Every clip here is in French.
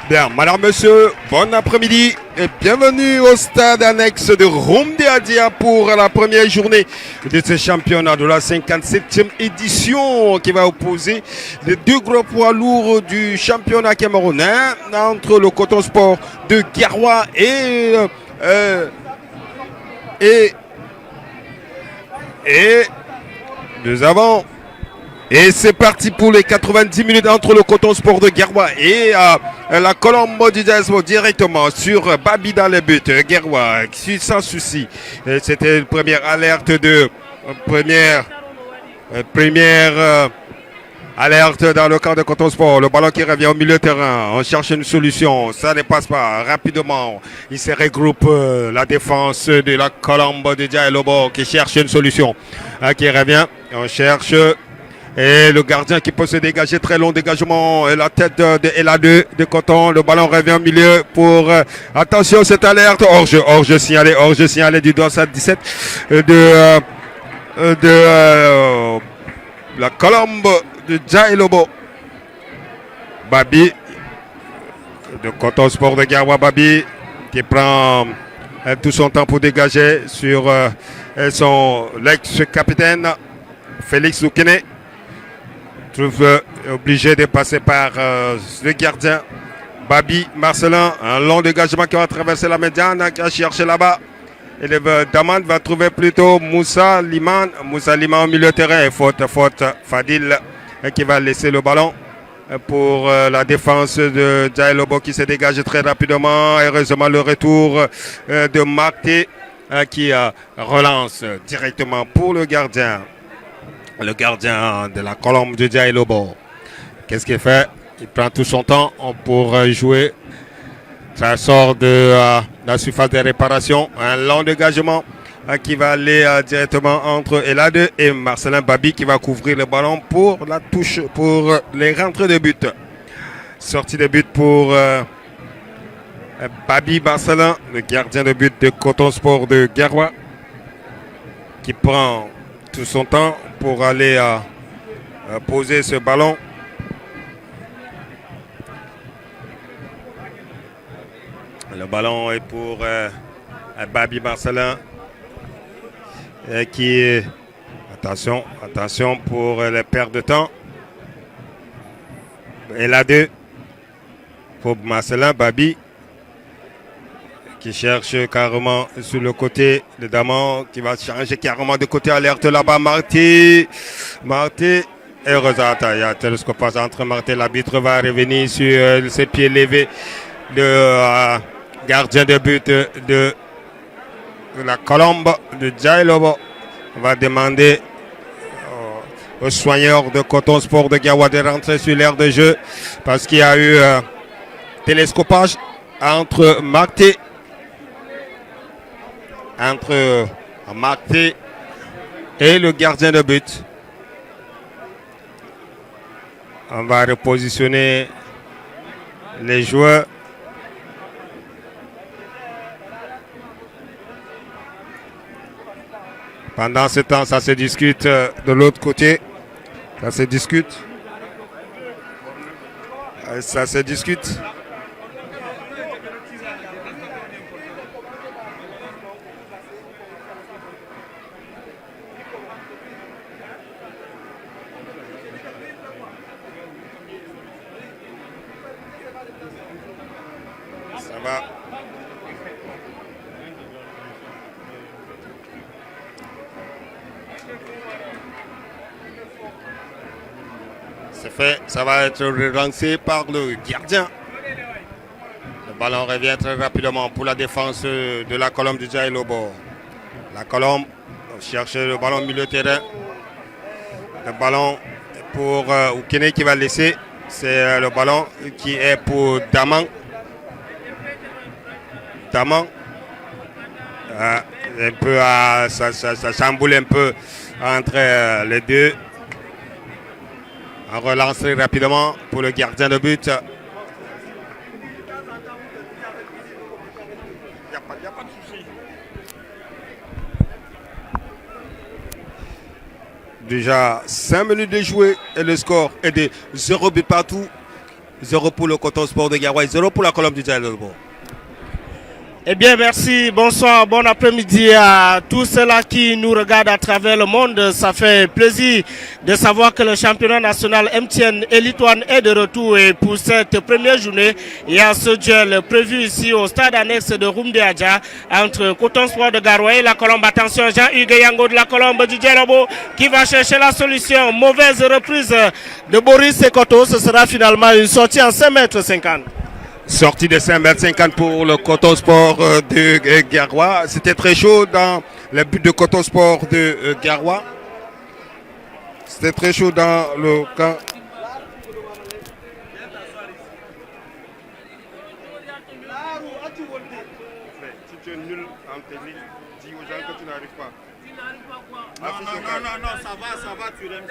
Bien, madame, monsieur, bon après-midi et bienvenue au stade annexe de Rumdiadia pour la première journée de ce championnat de la 57e édition qui va opposer les deux gros poids lourds du championnat camerounais entre le Coton Sport de Garoua et nous avons. Et c'est parti pour les 90 minutes entre le Coton Sport de Garoua et la Colombe du Diaspo directement sur Babi dans les buts. Garoua sans souci. C'était une première alerte première alerte dans le camp de Coton Sport. Le ballon qui revient au milieu de terrain. On cherche une solution. Ça ne passe pas. Rapidement, il se regroupe la défense de la Colombe du Diaspo qui cherche une solution. Qui revient. On cherche. Et le gardien qui peut se dégager, très long dégagement, et la tête de LA2 de Coton, le ballon revient au milieu pour, attention cette alerte, hors-jeu signalé du dossard 17 de la Colombe de Diaspo. Babi, de Coton Sport de Garoua, Babi, qui prend tout son temps pour dégager sur son l'ex-capitaine Félix Loukene. Trouve obligé de passer par le gardien Babi Marcelin. Un long dégagement qui va traverser la médiane, qui a cherché là-bas. Et le Daman va trouver plutôt Moussa Liman. Moussa Liman au milieu de terrain. Et faute. Fadil qui va laisser le ballon pour la défense de Diaspo qui se dégage très rapidement. Heureusement le retour de Marté qui relance directement pour le gardien. Le gardien de la Colombe de Diaspo. Qu'est-ce qu'il fait? Il prend tout son temps pour jouer. Ça sort de la surface de réparation. Un long dégagement qui va aller directement entre LA2 et Marcelin Babi qui va couvrir le ballon pour la touche, pour les rentrées de but. Sortie de but pour Babi Marcelin, le gardien de but de Coton Sport de Garoua, qui prend tout son temps pour aller poser ce ballon. Le ballon est pour Babi Marcelin qui attention pour les pertes de temps. Et là deux pour Marcelin Babi qui cherche carrément sur le côté, le Daman qui va changer carrément de côté, alerte là-bas, Marté, heureusement, il y a un télescopage entre Marté, l'arbitre va revenir sur ses pieds levés de gardien de but de la Colombe de Diaspo. On va demander aux soigneurs de Coton Sport de Garoua de rentrer sur l'aire de jeu parce qu'il y a eu télescopage entre Marté et le gardien de but. On va repositionner les joueurs. Pendant ce temps, ça se discute de l'autre côté. Ça se discute. Ça va. C'est fait. Ça va être relancé par le gardien. Le ballon revient très rapidement pour la défense de la Colombe du Diaspo. La Colombe cherche le ballon au milieu de terrain. Le ballon pour Oukene qui va laisser. C'est le ballon qui est pour Daman. Un peu, ça chamboule un peu entre les deux. On relance très rapidement pour le gardien de but. Il n'y a pas de souci. Déjà 5 minutes de jouer et le score est de 0 but partout. 0 pour le Coton Sport de Garoua et 0 pour la Colombe du Jaïlobo. Eh bien, merci. Bonsoir, bon après-midi à tous ceux-là qui nous regardent à travers le monde. Ça fait plaisir de savoir que le championnat national MTN Elite One est de retour. Et pour cette première journée, il y a ce duel prévu ici au stade annexe de Rumdeadja entre Coton Sport de Garoua et la Colombe. Attention, Jean-Hugues Yango de la Colombe du Djelobo qui va chercher la solution. Mauvaise reprise de Boris Sekoto. Ce sera finalement une sortie en 5,50 m. Sortie de 5,50 m pour le Coton Sport de Garoua. C'était très chaud dans le but de Coton Sport de Garoua. C'était très chaud dans le camp. Si tu es nul en technique, dis aux gens que tu n'arrives pas. Non, ça va, tu l'aimes.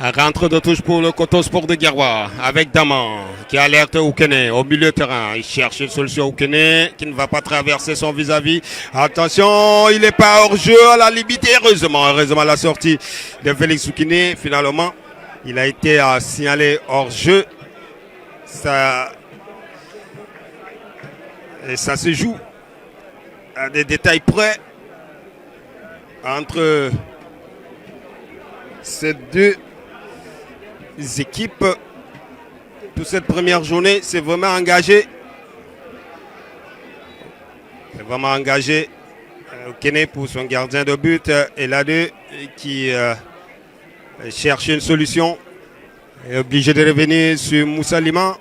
Un rentre de touche pour le Coton Sport de Garoua avec Daman qui alerte Oukene au milieu de terrain. Il cherche une solution Oukene qui ne va pas traverser son vis-à-vis. Attention, il n'est pas hors jeu à la limite. Heureusement la sortie de Félix Oukene. Finalement, il a été signalé hors jeu. Ça se joue à des détails près entre ces deux équipes. Toute cette première journée, c'est vraiment engagé. C'est vraiment engagé. Kene pour son gardien de but et là-deux qui cherche une solution. Est obligé de revenir sur Moussa Liman.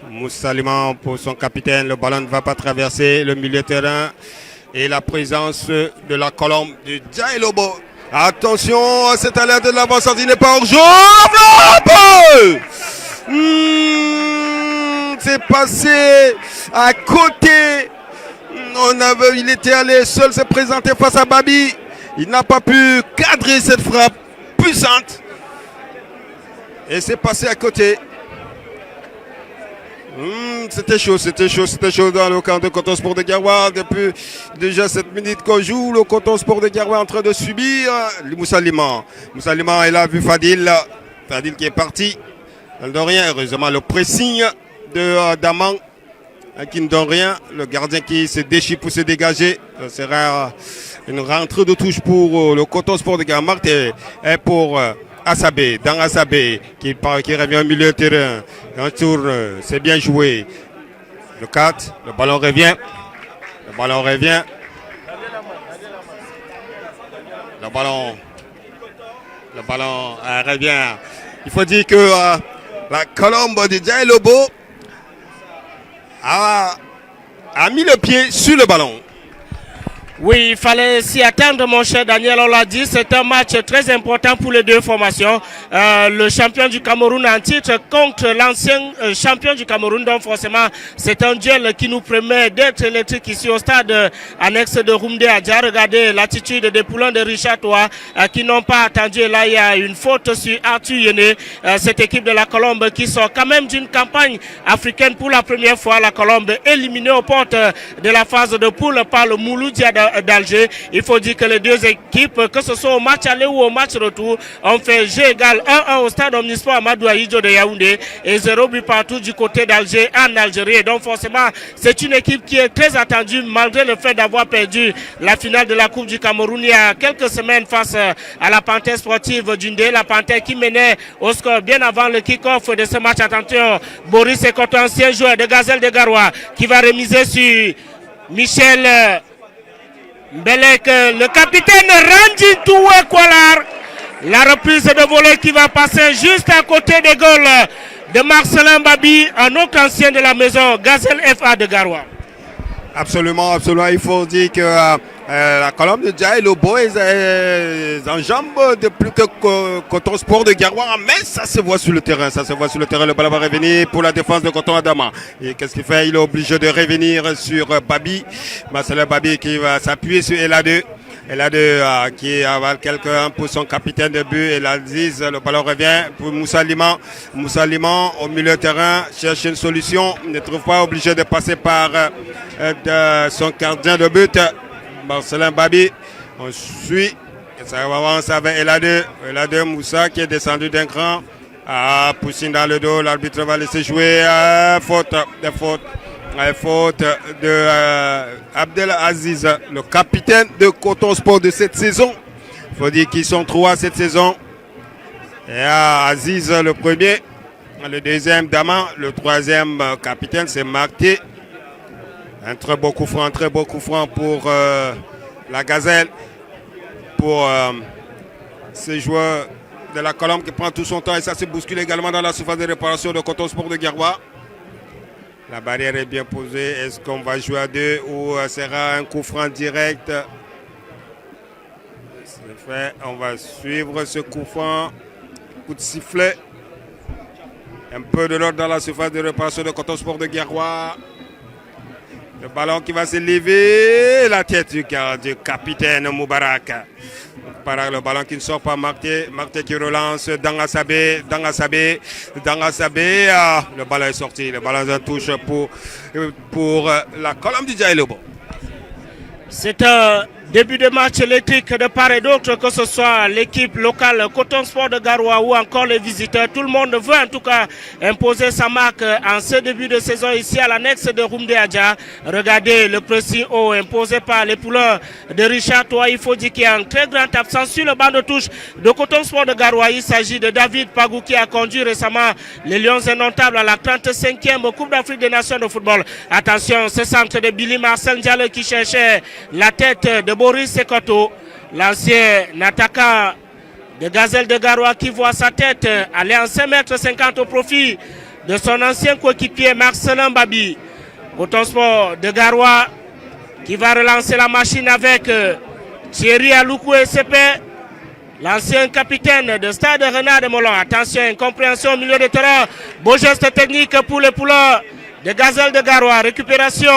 Moussa Liman pour son capitaine. Le ballon ne va pas traverser le milieu de terrain. Et la présence de la Colombe du Jaïlobo. Attention, cette alerte de l'avant-sortie n'est pas hors jeu. C'est passé à côté. Il était allé seul se présenter face à Babi. Il n'a pas pu cadrer cette frappe puissante. Et c'est passé à côté. C'était chaud dans le camp de Coton Sport de Garoua. Depuis déjà 7 minutes qu'on joue, le Coton Sport de Garoua est en train de subir Moussa Liman. Moussa Liman, il a vu Fadil qui est parti. Il ne donne rien, heureusement le pressing de Daman qui ne donne rien. Le gardien qui se déchire pour se dégager. Ce sera une rentrée de touche pour le Coton Sport de Garoua. Et pour Assabé, dans Assabé qui revient au milieu de terrain. Un tour, c'est bien joué. Le 4, le ballon revient. Le ballon revient. Revient. Il faut dire que la Colombe de Jaïlobo a mis le pied sur le ballon. Oui, il fallait s'y attendre, mon cher Daniel, on l'a dit, c'est un match très important pour les deux formations. Le champion du Cameroun en titre contre l'ancien champion du Cameroun, donc forcément, c'est un duel qui nous permet d'être électrique ici au stade annexe de Rumdeadja. Regardez l'attitude des poulains de Richard Toa qui n'ont pas attendu. Et là, il y a une faute sur Arthur Yene, cette équipe de la Colombe qui sort quand même d'une campagne africaine pour la première fois. La Colombe éliminée aux portes de la phase de poule par le Mouloudia d'Alger. Il faut dire que les deux équipes, que ce soit au match aller ou au match retour, ont fait jeu égal 1-1 au stade Omnisport Amadou Ahidjo de Yaoundé et 0 but partout du côté d'Alger en Algérie. Et donc forcément, c'est une équipe qui est très attendue malgré le fait d'avoir perdu la finale de la Coupe du Cameroun il y a quelques semaines face à la Panthère sportive d'Undé. La Panthère qui menait au score bien avant le kick-off de ce match. Attention, Boris Sekoto, ancien joueur de Gazelle de Garoua, qui va remiser sur Michel Mbelek, le capitaine Randy Toué Kwalar. La reprise de volée qui va passer juste à côté des goals de Marcelin Babi, un autre ancien de la maison Gazelle FA de Garoua. Absolument, absolument. Il faut dire que la Colombe de Jaïlobo en jambes de plus que Coton Sport de Garoua, mais ça se voit sur le terrain. Le ballon va revenir pour la défense de Coton Adama. Et qu'est-ce qu'il fait? Il est obligé de revenir sur Babi. Marcelin Babi qui va s'appuyer sur Eladeux. Eladé qui avale quelqu'un pour son capitaine de but. Elaziz, le ballon revient pour Moussa Liman. Moussa Liman au milieu de terrain cherche une solution. Ne trouve pas, obligé de passer par son gardien de but, Marcelin Babi. On suit. Ça avance avec Eladé. Eladé Moussa qui est descendu d'un cran. Poussine dans le dos. L'arbitre va laisser jouer. Faute de Abdelaziz, le capitaine de Coton Sport de cette saison. Il faut dire qu'ils sont trois cette saison. Et Aziz, le premier. Le deuxième, Daman. Le troisième capitaine, c'est Marté. Un très beau coup franc pour la Gazelle. Pour ce joueur de la Colombe qui prend tout son temps. Et ça se bouscule également dans la surface de réparation de Coton Sport de Garoua. La barrière est bien posée. Est-ce qu'on va jouer à deux ou sera un coup franc direct? C'est fait. On va suivre ce coup franc. Coup de sifflet. Un peu de l'ordre dans la surface de réparation de Coton Sport de Garoua. Le ballon qui va se lever. La tête du capitaine Moubarak. Le ballon qui ne sort pas, Marté qui relance, Dangasabé, le ballon est sorti, le ballon est en touche pour la Colombe du Djaïlobo. C'est un début de match électrique de part et d'autre, que ce soit l'équipe locale Coton Sport de Garoua ou encore les visiteurs. Tout le monde veut en tout cas imposer sa marque en ce début de saison ici à l'annexe de Roumdé Adja. Regardez le pressing haut imposé par les pouleurs de Richard Toa. Il faut dire qu'il y a un très grand absence sur le banc de touche de Coton Sport de Garoua. Il s'agit de David Pagou qui a conduit récemment les Lions indomptables à la 35e Coupe d'Afrique des Nations de football. Attention, ce centre de Billy Marcel Diallo qui cherchait la tête de Boris Sekoto, l'ancien attaquant de Gazelle de Garoua qui voit sa tête aller en 5,50 m au profit de son ancien coéquipier Marcelin Babi. Coton Sport de Garoua qui va relancer la machine avec Thierry Aloukou et CP, l'ancien capitaine de Stade Renard de Moulin. Attention, incompréhension au milieu de terrain. Beau geste technique pour les pouleurs de Gazelle de Garoua. Récupération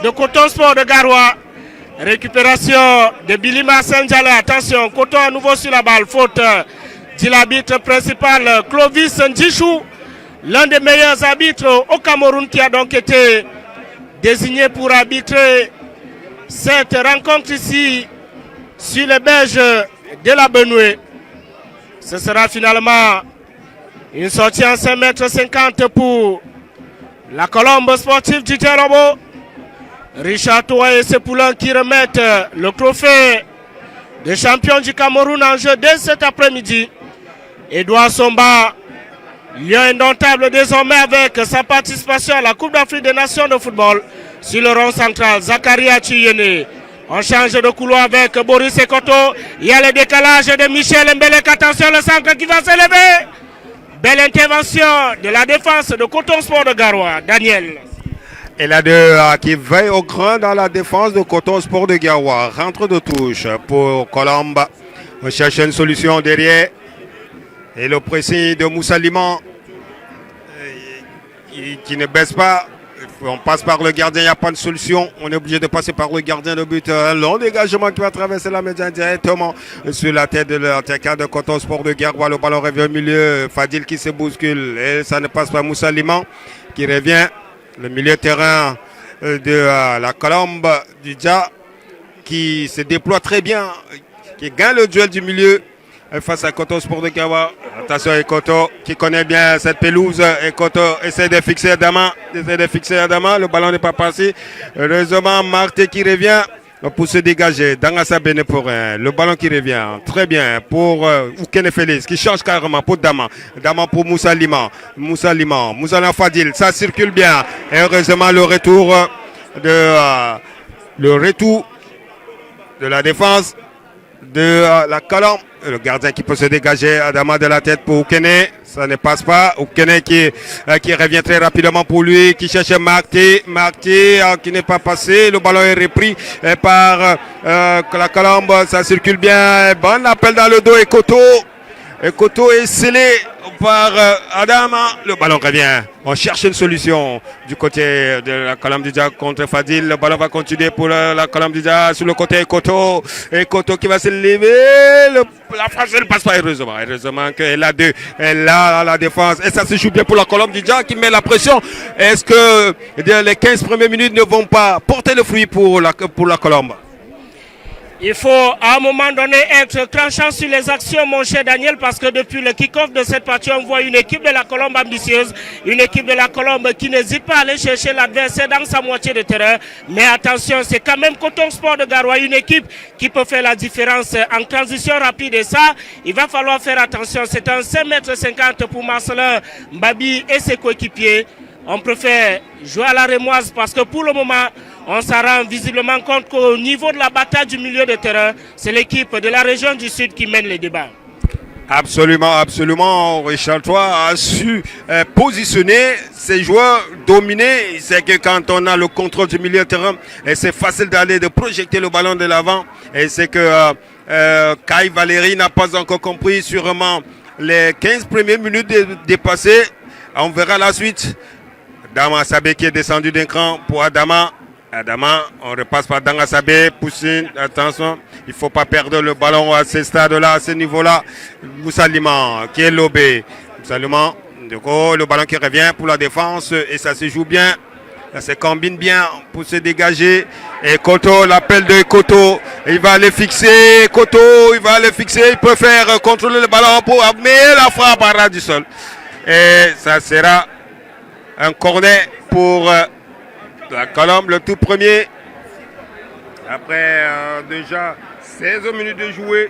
de Coton Sport de Garoua. Récupération de Billy Marcel Diallo. Attention, Coton à nouveau sur la balle. Faute de l'arbitre principal Clovis Ndjichou, l'un des meilleurs arbitres au Cameroun, qui a donc été désigné pour arbitrer cette rencontre ici sur les berges de la Benoué. Ce sera finalement une sortie en 5,50 m pour la Colombe sportive du Djaïlobo. Richard Toa et ses poulains qui remettent le trophée de champion du Cameroun en jeu dès cet après-midi. Edouard Somba, lion indomptable désormais avec sa participation à la Coupe d'Afrique des Nations de football. Sur le rond central, Zakaria Chuyene. On change de couloir avec Boris Sekoto. Il y a le décalage de Michel Mbelek. Attention, le centre qui va s'élever. Belle intervention de la défense de Coton Sport de Garoua. Daniel. Et là deux qui veille au grand dans la défense de Coton Sport de Garoua. Rentre de touche pour Colombe. On cherche une solution derrière. Et le pressing de Moussa Liman qui ne baisse pas. On passe par le gardien, il n'y a pas de solution. On est obligé de passer par le gardien de but. Un long dégagement qui va traverser la médiane directement sur la tête de l'attaquant de Coton Sport de Garoua. Le ballon revient au milieu. Fadil qui se bouscule. Et ça ne passe pas. Moussa Liman qui revient. Le milieu de terrain de la Colombe du Dja qui se déploie très bien, qui gagne le duel du milieu face à Coton Sport de Garoua. Attention, Ekoto qui connaît bien cette pelouse. Ekoto essaie de fixer Adama. Le ballon n'est pas passé. Heureusement, Marté qui revient pour se dégager. Dangasa Bene pour rien. Le ballon qui revient. Très bien pour Oukene Félix qui change carrément pour Dama. Dama pour Moussa Liman. Moussa Fadil. Ça circule bien. Et heureusement, le retour de la défense de la Colombe. Le gardien qui peut se dégager. Adama de la tête pour Oukene. Ça ne passe pas. Oukene qui revient très rapidement pour lui. Qui cherche Marté qui n'est pas passé. Le ballon est repris par la Colombe. Ça circule bien. Bon appel dans le dos. Ekoto Et Koto est scellé par Adama. Le ballon revient. On cherche une solution du côté de la Colombe-Dija contre Fadil. Le ballon va continuer pour la Colombe-Dija sur le côté Koto. Et Koto qui va se lever. La France ne passe pas heureusement. Heureusement qu'elle a deux. Elle a la défense. Et ça se joue bien pour la Colombe-Dija qui met la pression. Est-ce que les 15 premières minutes ne vont pas porter le fruit pour la Colombe? Il faut à un moment donné être tranchant sur les actions, mon cher Daniel, parce que depuis le kick-off de cette partie, on voit une équipe de la Colombe ambitieuse, une équipe de la Colombe qui n'hésite pas à aller chercher l'adversaire dans sa moitié de terrain. Mais attention, c'est quand même Coton Sport de Garoua, une équipe qui peut faire la différence en transition rapide. Et ça, il va falloir faire attention. C'est un 5,50 m pour Marcelin Mbabi et ses coéquipiers. On préfère jouer à la rémoise parce que pour le moment, on s'en rend visiblement compte qu'au niveau de la bataille du milieu de terrain, c'est l'équipe de la région du Sud qui mène les débats. Absolument, absolument. Richard Toit a su positionner ses joueurs, dominer. C'est que quand on a le contrôle du milieu de terrain, c'est facile d'aller, de projeter le ballon de l'avant. Et c'est que Kai Valéry n'a pas encore compris sûrement les 15 premières minutes dépassées. On verra la suite. Dama Sabé qui est descendu d'un cran pour Adama. Adama, on repasse par Danga Sabé, Poussine, attention, il ne faut pas perdre le ballon à ce stade-là, à ce niveau-là. Moussalima qui est lobé. Moussalima, du coup, le ballon qui revient pour la défense et ça se joue bien. Ça se combine bien pour se dégager. Et Koto, l'appel de Koto, il va aller fixer. Koto, il va aller fixer. Il peut faire contrôler le ballon pour amener la frappe à ras du sol. Et ça sera un corner pour la Colombe, le tout premier. Après déjà 16 minutes de jouer.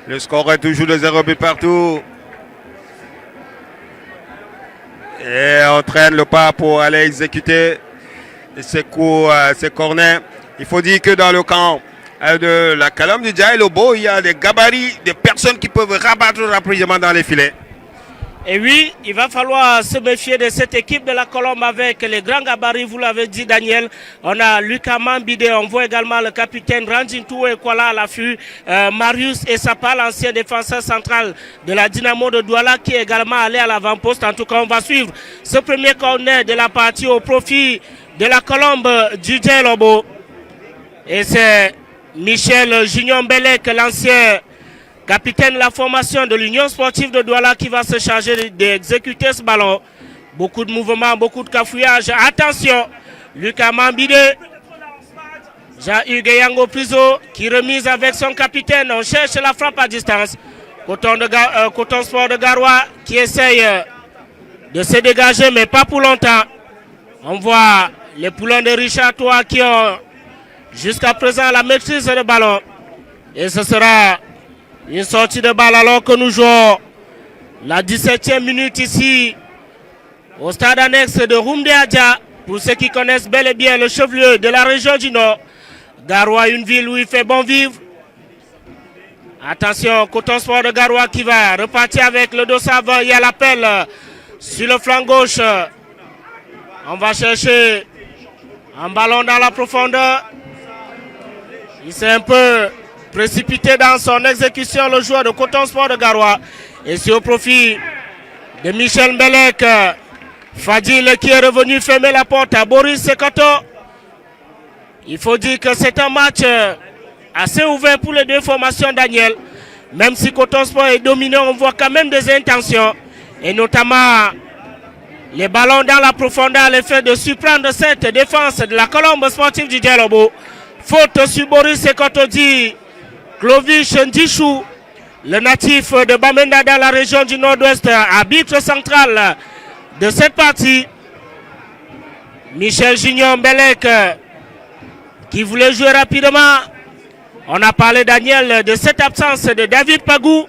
Le score est toujours de 0 but partout. Et on traîne le pas pour aller exécuter ces coups, ces corners. Il faut dire que dans le camp de la Colombe-Dija et Lobo, il y a des gabarits, des personnes qui peuvent rabattre rapidement dans les filets. Et oui, il va falloir se méfier de cette équipe de la Colombe avec les grands gabarits, vous l'avez dit Daniel. On a Lucas Mambide, on voit également le capitaine Ranjintou Ekwala à l'affût, Marius Essapa, l'ancien défenseur central de la Dynamo de Douala qui est également allé à l'avant-poste. En tout cas, on va suivre ce premier corner de la partie au profit de la Colombe du Lobo. Et c'est Michel Junior Belek, l'ancien capitaine de la formation de l'Union sportive de Douala qui va se charger d'exécuter ce ballon. Beaucoup de mouvements, beaucoup de cafouillage. Attention, Lucas Mambide, Jean-Hugues Yango Priso qui remise avec son capitaine. On cherche la frappe à distance. Coton Sport de Garoua qui essaye de se dégager, mais pas pour longtemps. On voit les poulains de Richard Toit qui ont jusqu'à présent la maîtrise du ballon. Et ce sera une sortie de balle alors que nous jouons la 17e minute ici au stade annexe de Rumdeadja. Pour ceux qui connaissent bel et bien le chef-lieu de la région du Nord, Garoua, une ville où il fait bon vivre. Attention, Coton Sport de Garoua qui va repartir avec le dos avant. Il y a l'appel sur le flanc gauche. On va chercher un ballon dans la profondeur. Il s'est un peu précipité dans son exécution, le joueur de Coton Sport de Garoua. Et c'est au profit de Michel Mbelek. Fadil qui est revenu fermer la porte à Boris Sekoto. Il faut dire que c'est un match assez ouvert pour les deux formations, Daniel. Même si Coton Sport est dominé, on voit quand même des intentions. Et notamment les ballons dans la profondeur, l'effet de surprendre cette défense de la Colombe sportive du Djalobo. Faute sur Boris Sekoto dit Clovis Ndishou, le natif de Bamenda dans la région du Nord-Ouest, arbitre central de cette partie. Michel Junior Mbelek qui voulait jouer rapidement. On a parlé, Daniel, de cette absence de David Pagou.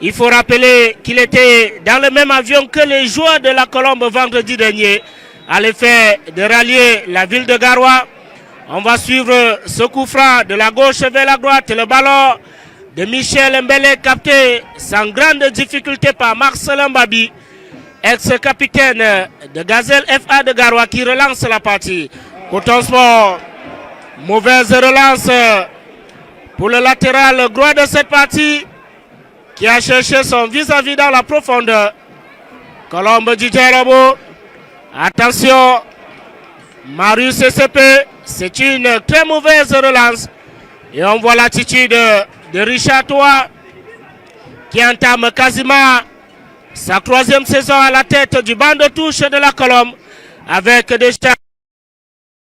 Il faut rappeler qu'il était dans le même avion que les joueurs de la Colombe vendredi dernier à l'effet de rallier la ville de Garoua. On va suivre ce coup franc de la gauche vers la droite. Le ballon de Michel Mbele capté sans grande difficulté par Marcelin Mbabi, ex-capitaine de Gazelle FA de Garoua qui relance la partie. Coton Sport, mauvaise relance pour le latéral droit de cette partie. qui a cherché son vis-à-vis dans la profondeur. Colombe Djailobo. Attention, Marius SCP, c'est une très mauvaise relance. Et on voit l'attitude de Richard Toa qui entame quasiment sa 3e saison à la tête du banc de touche de la Colombe avec déjà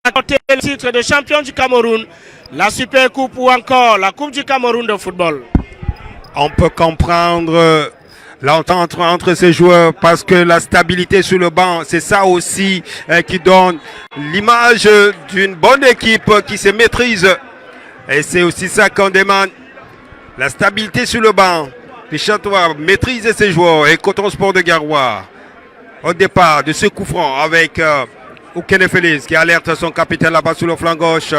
le titre de champion du Cameroun, la Super Coupe ou encore la Coupe du Cameroun de football. On peut comprendre l'entente entre ces joueurs parce que la stabilité sur le banc, c'est ça aussi qui donne l'image d'une bonne équipe qui se maîtrise. Et c'est aussi ça qu'on demande, la stabilité sur le banc. Richard Toa maîtrise ses joueurs et Coton Sport de Garoua. Au départ de ce coup franc avec Oukene Félix qui alerte son capitaine là-bas sur le flanc gauche,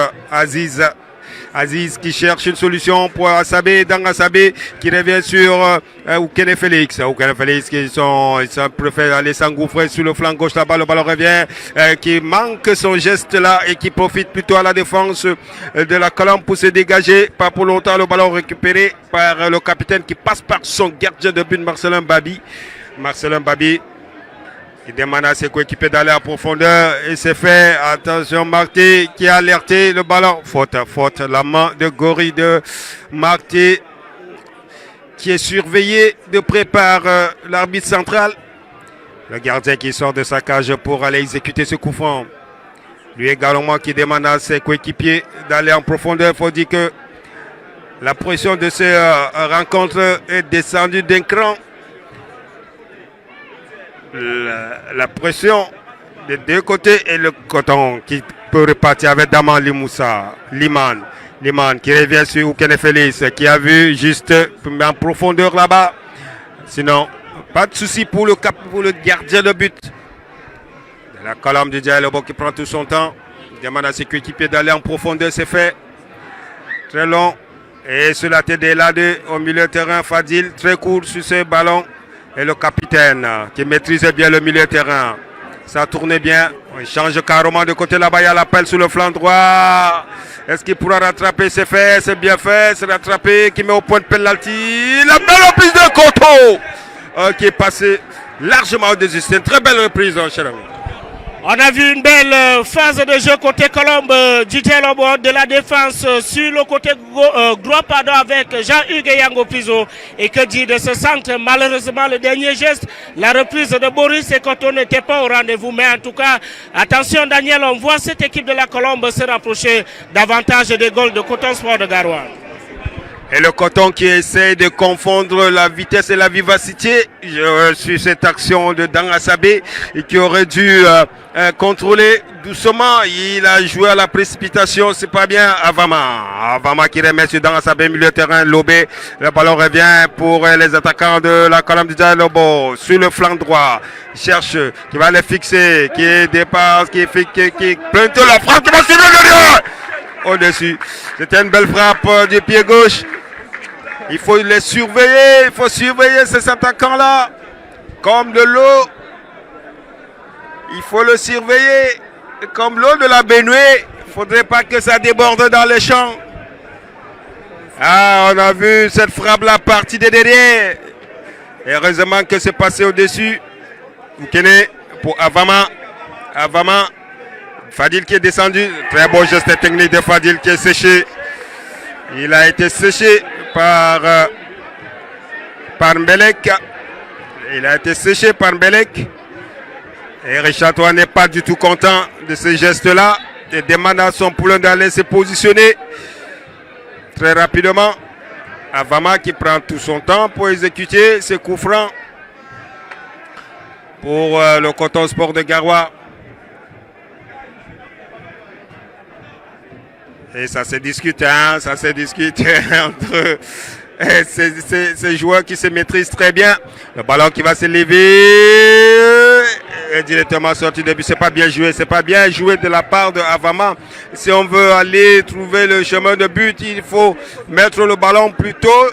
Aziz qui cherche une solution pour Asabé, Dang Asabé qui revient sur Oukene Félix. Oukene Félix qui préfère aller s'engouffrer sur le flanc gauche là-bas. Le ballon revient, qui manque son geste là et qui profite plutôt à la défense de la Colombe pour se dégager. Pas pour longtemps, le ballon récupéré par le capitaine qui passe par son gardien de but, Marcelin Babi. Marcelin Babi. Il demande à ses coéquipiers d'aller en profondeur et c'est fait. Attention, Marté qui a alerté le ballon. Faute. La main de Gori de Marté qui est surveillé de près par l'arbitre central. Le gardien qui sort de sa cage pour aller exécuter ce coup franc. Lui également qui demande à ses coéquipiers d'aller en profondeur. Il faut dire que la pression de ces rencontres est descendue d'un cran. La pression des deux côtés et le Coton qui peut repartir avec Daman Limoussa, Liman qui revient sur Oukene Félix qui a vu juste en profondeur là-bas. Sinon, pas de souci pour le gardien de but. La Colombe de Djailobo qui prend tout son temps. Il demande à ses coéquipiers d'aller en profondeur, c'est fait. Très long. Et sur la tête des Ladé au milieu de terrain, Fadil, très court sur ce ballon. Et le capitaine qui maîtrisait bien le milieu de terrain. Ça tournait bien. On change carrément de côté là-bas. Il y a l'appel sur le flanc droit. Est-ce qu'il pourra rattraper? C'est fait, c'est bien fait. C'est rattrapé. Qui met au point de penalty. La belle reprise de Koto qui est passé largement au-dessus. C'est une très belle reprise, cher ami. On a vu une belle phase de jeu côté Colombe, Djailobo de la défense sur le côté droit avec Jean-Hugues Yango Priso. Et que dire de ce centre? Malheureusement, le dernier geste, la reprise de Boris et Coton n'était pas au rendez-vous. Mais en tout cas, attention Daniel, on voit cette équipe de la Colombe se rapprocher davantage des goals de Coton Sport de Garoua. Et le Coton qui essaie de confondre la vitesse et la vivacité sur cette action de Dang Asabé et qui aurait dû contrôler doucement. Il a joué à la précipitation, c'est pas bien. Avama qui remet sur Dang Asabé, milieu de terrain, Lobé. Le ballon revient pour les attaquants de la Colombe de Djailobo sur le flanc droit. Il cherche, qui va les fixer, qui dépasse, qui plante la frappe, qui va suivre le derrière. Au-dessus. C'était une belle frappe du pied gauche. Il faut les surveiller. Il faut surveiller ces attaquants-là. Comme de l'eau. Il faut le surveiller. Comme l'eau de la baignoire. Il ne faudrait pas que ça déborde dans les champs. Ah, on a vu cette frappe-là partie de derrière. Et heureusement que c'est passé au-dessus. Vous connaissez pour Avama. Fadil qui est descendu, très beau geste technique de Fadil qui est séché. Il a été séché par Mbelek. Et Richard Toa n'est pas du tout content de ce geste-là. Il demande à son poulain d'aller se positionner très rapidement. Avama qui prend tout son temps pour exécuter ce coup franc pour le Coton Sport de Garoua. Et ça se discute, entre ces joueurs qui se maîtrisent très bien. Le ballon qui va se lever est directement sorti de but. C'est pas bien joué de la part de Avama. Si on veut aller trouver le chemin de but, il faut mettre le ballon plutôt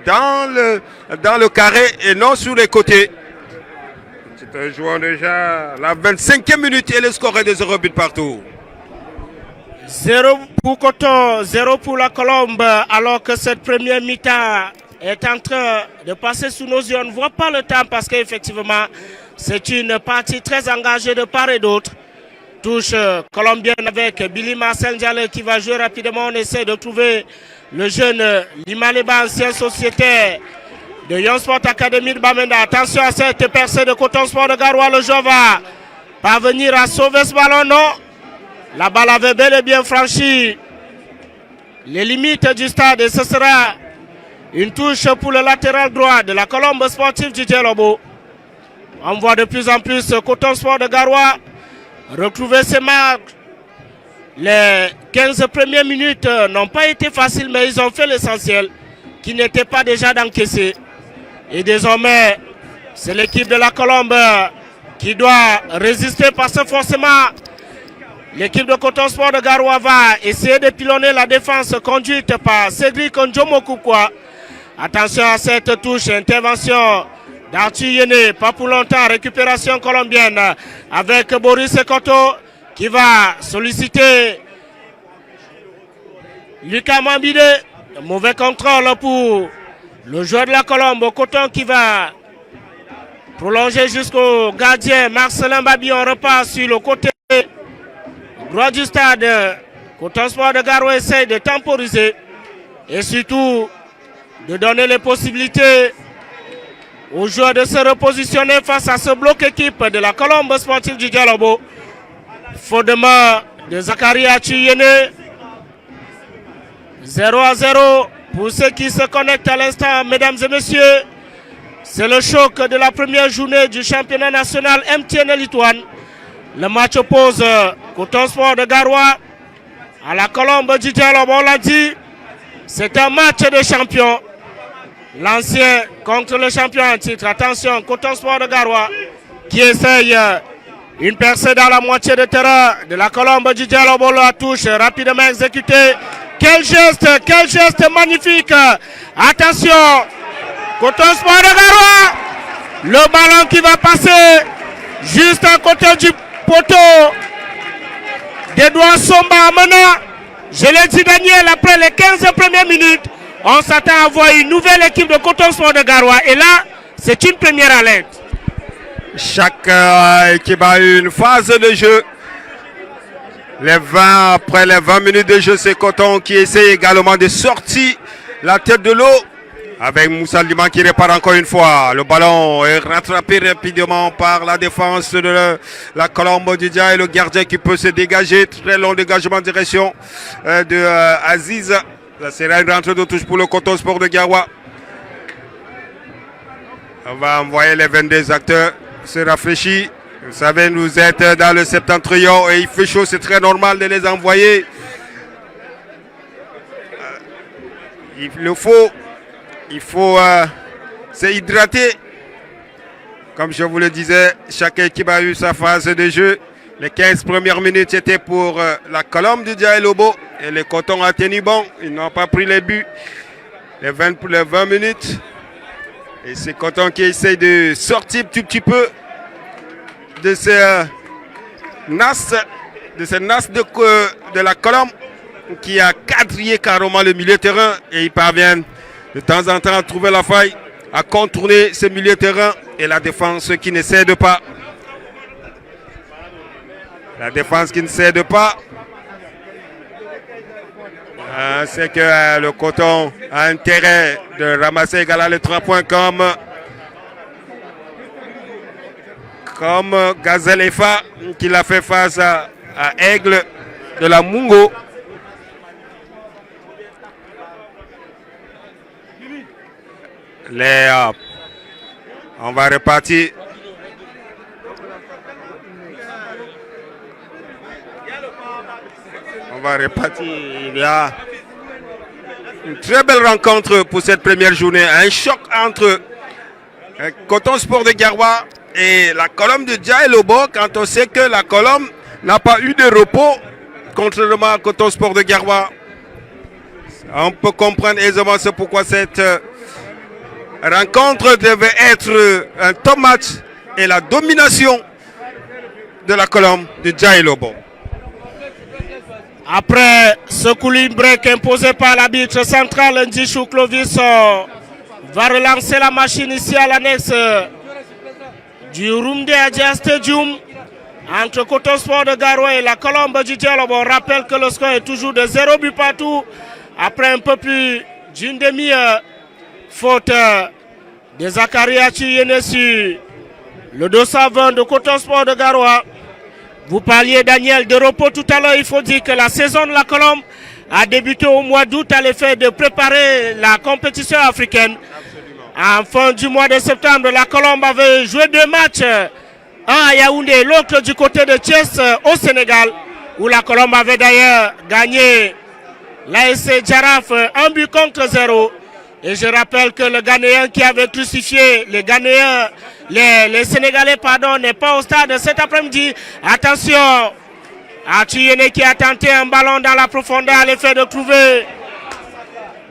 dans le carré et non sur les côtés. C'est un joueur déjà la 25e minute et le score est de 0 but partout. 0 pour Coton, 0 pour la Colombe, alors que cette première mi-temps est en train de passer sous nos yeux. On ne voit pas le temps parce qu'effectivement, c'est une partie très engagée de part et d'autre. Touche colombienne avec Billy Marcel Ndiaye qui va jouer rapidement. On essaie de trouver le jeune Limaleba, ancien sociétaire de Young Sport Academy de Bamenda. Attention à cette percée de Coton Sport de Garoua. Le joueur va parvenir à sauver ce ballon. Non, la balle avait bel et bien franchi les limites du stade et ce sera une touche pour le latéral droit de la Colombe sportive du Djelobo. On voit de plus en plus Coton Sport de Garoua retrouver ses marques. Les 15 premières minutes n'ont pas été faciles, mais ils ont fait l'essentiel, qui n'était pas déjà d'encaisser. Et désormais, c'est l'équipe de la Colombe qui doit résister parce que forcément, l'équipe de Coton Sport de Garoua va essayer de pilonner la défense conduite par Cédric Ndjomo-Koukwa. Attention à cette touche, intervention d'Arthur Yene, pas pour longtemps, récupération colombienne avec Boris Ekoto qui va solliciter Lucas Mambide. Mauvais contrôle pour le joueur de la Colombe, Coton qui va prolonger jusqu'au gardien Marcelin Babi. On repart sur le côté droit du stade. Coton Sport de Garoua essaie de temporiser et surtout de donner les possibilités aux joueurs de se repositionner face à ce bloc équipe de la Colombe sportive du Djelobo. Fondement de Zakaria Chuyene. 0-0 pour ceux qui se connectent à l'instant, mesdames et messieurs. C'est le choc de la première journée du championnat national MTN Lituane. Le match oppose Coton Sport de Garoua à la Colombe du Djelobo. On l'a dit, c'est un match de champions. L'ancien contre le champion en titre. Attention, Coton Sport de Garoua qui essaye une percée dans la moitié de terrain de la Colombe du Djelobo. La touche rapidement exécutée. Quel geste magnifique. Attention, Coton Sport de Garoua. Le ballon qui va passer juste à côté du poteau d'Edouard Somba Amena. Je l'ai dit, Daniel, après les 15 premières minutes, on s'attend à voir une nouvelle équipe de Coton Sport de Garoua. Et là, c'est une première alerte. Chaque équipe a une phase de jeu. Après les 20 minutes de jeu, c'est Coton qui essaie également de sortir la tête de l'eau. Avec Moussa Liman qui répare encore une fois. Le ballon est rattrapé rapidement par la défense de la Colombe du Dia et le gardien qui peut se dégager. Très long dégagement en direction de Aziz. Ça sera une rentrée de touche pour le Coton Sport de Garoua. On va envoyer les 22 acteurs se rafraîchir. Vous savez, nous êtes dans le septentrion et il fait chaud, c'est très normal de les envoyer. Il faut se hydrater. Comme je vous le disais, chaque équipe a eu sa phase de jeu. Les 15 premières minutes étaient pour la Colombe du Djelobo et les Cotons a tenu bon. Ils n'ont pas pris les buts. Les 20 minutes. Et c'est Coton qui essaye de sortir un petit peu de ces nas de la Colombe qui a quadrillé carrément le milieu de terrain et ils parviennent de temps en temps à trouver la faille, à contourner ce milieu de terrain et la défense qui ne cède pas. La défense qui ne cède pas. C'est que le Coton a intérêt de ramasser également les 3 points comme Gazelle Efa qui l'a fait face à Aigle de la Mungo. On va repartir. Il y a une très belle rencontre pour cette première journée. Un choc entre Coton Sport de Garoua et la Colombe de Djelobo, quand on sait que la Colombe n'a pas eu de repos, contrairement à Coton Sport de Garoua. On peut comprendre aisément c'est pourquoi cette rencontre devait être un top match et la domination de la Colombe de Djelobo. Après ce cooling break imposé par l'arbitre central Ndjishou Clovis, va relancer la machine ici à l'annexe du Rumde Adja Stadium entre Coton Sport de Garoua et la Colombe du Dialobo. On rappelle que le score est toujours de 0 but partout après un peu plus d'une demi-heure. Faute de Zakaria Chiyene sur le 220 de Coton Sport de Garoua. Vous parliez, Daniel, de repos tout à l'heure. Il faut dire que la saison de la Colombe a débuté au mois d'août à l'effet de préparer la compétition africaine. En fin du mois de septembre, la Colombe avait joué 2 matchs, un à Yaoundé et l'autre du côté de Thiès au Sénégal, où la Colombe avait d'ailleurs gagné l'ASC Jaraf 1 but contre 0. Et je rappelle que le Ghanéen qui avait crucifié les Ghanéens, les Sénégalais, pardon, n'est pas au stade cet après-midi. Attention à Chiyene qui a tenté un ballon dans la profondeur à l'effet de trouver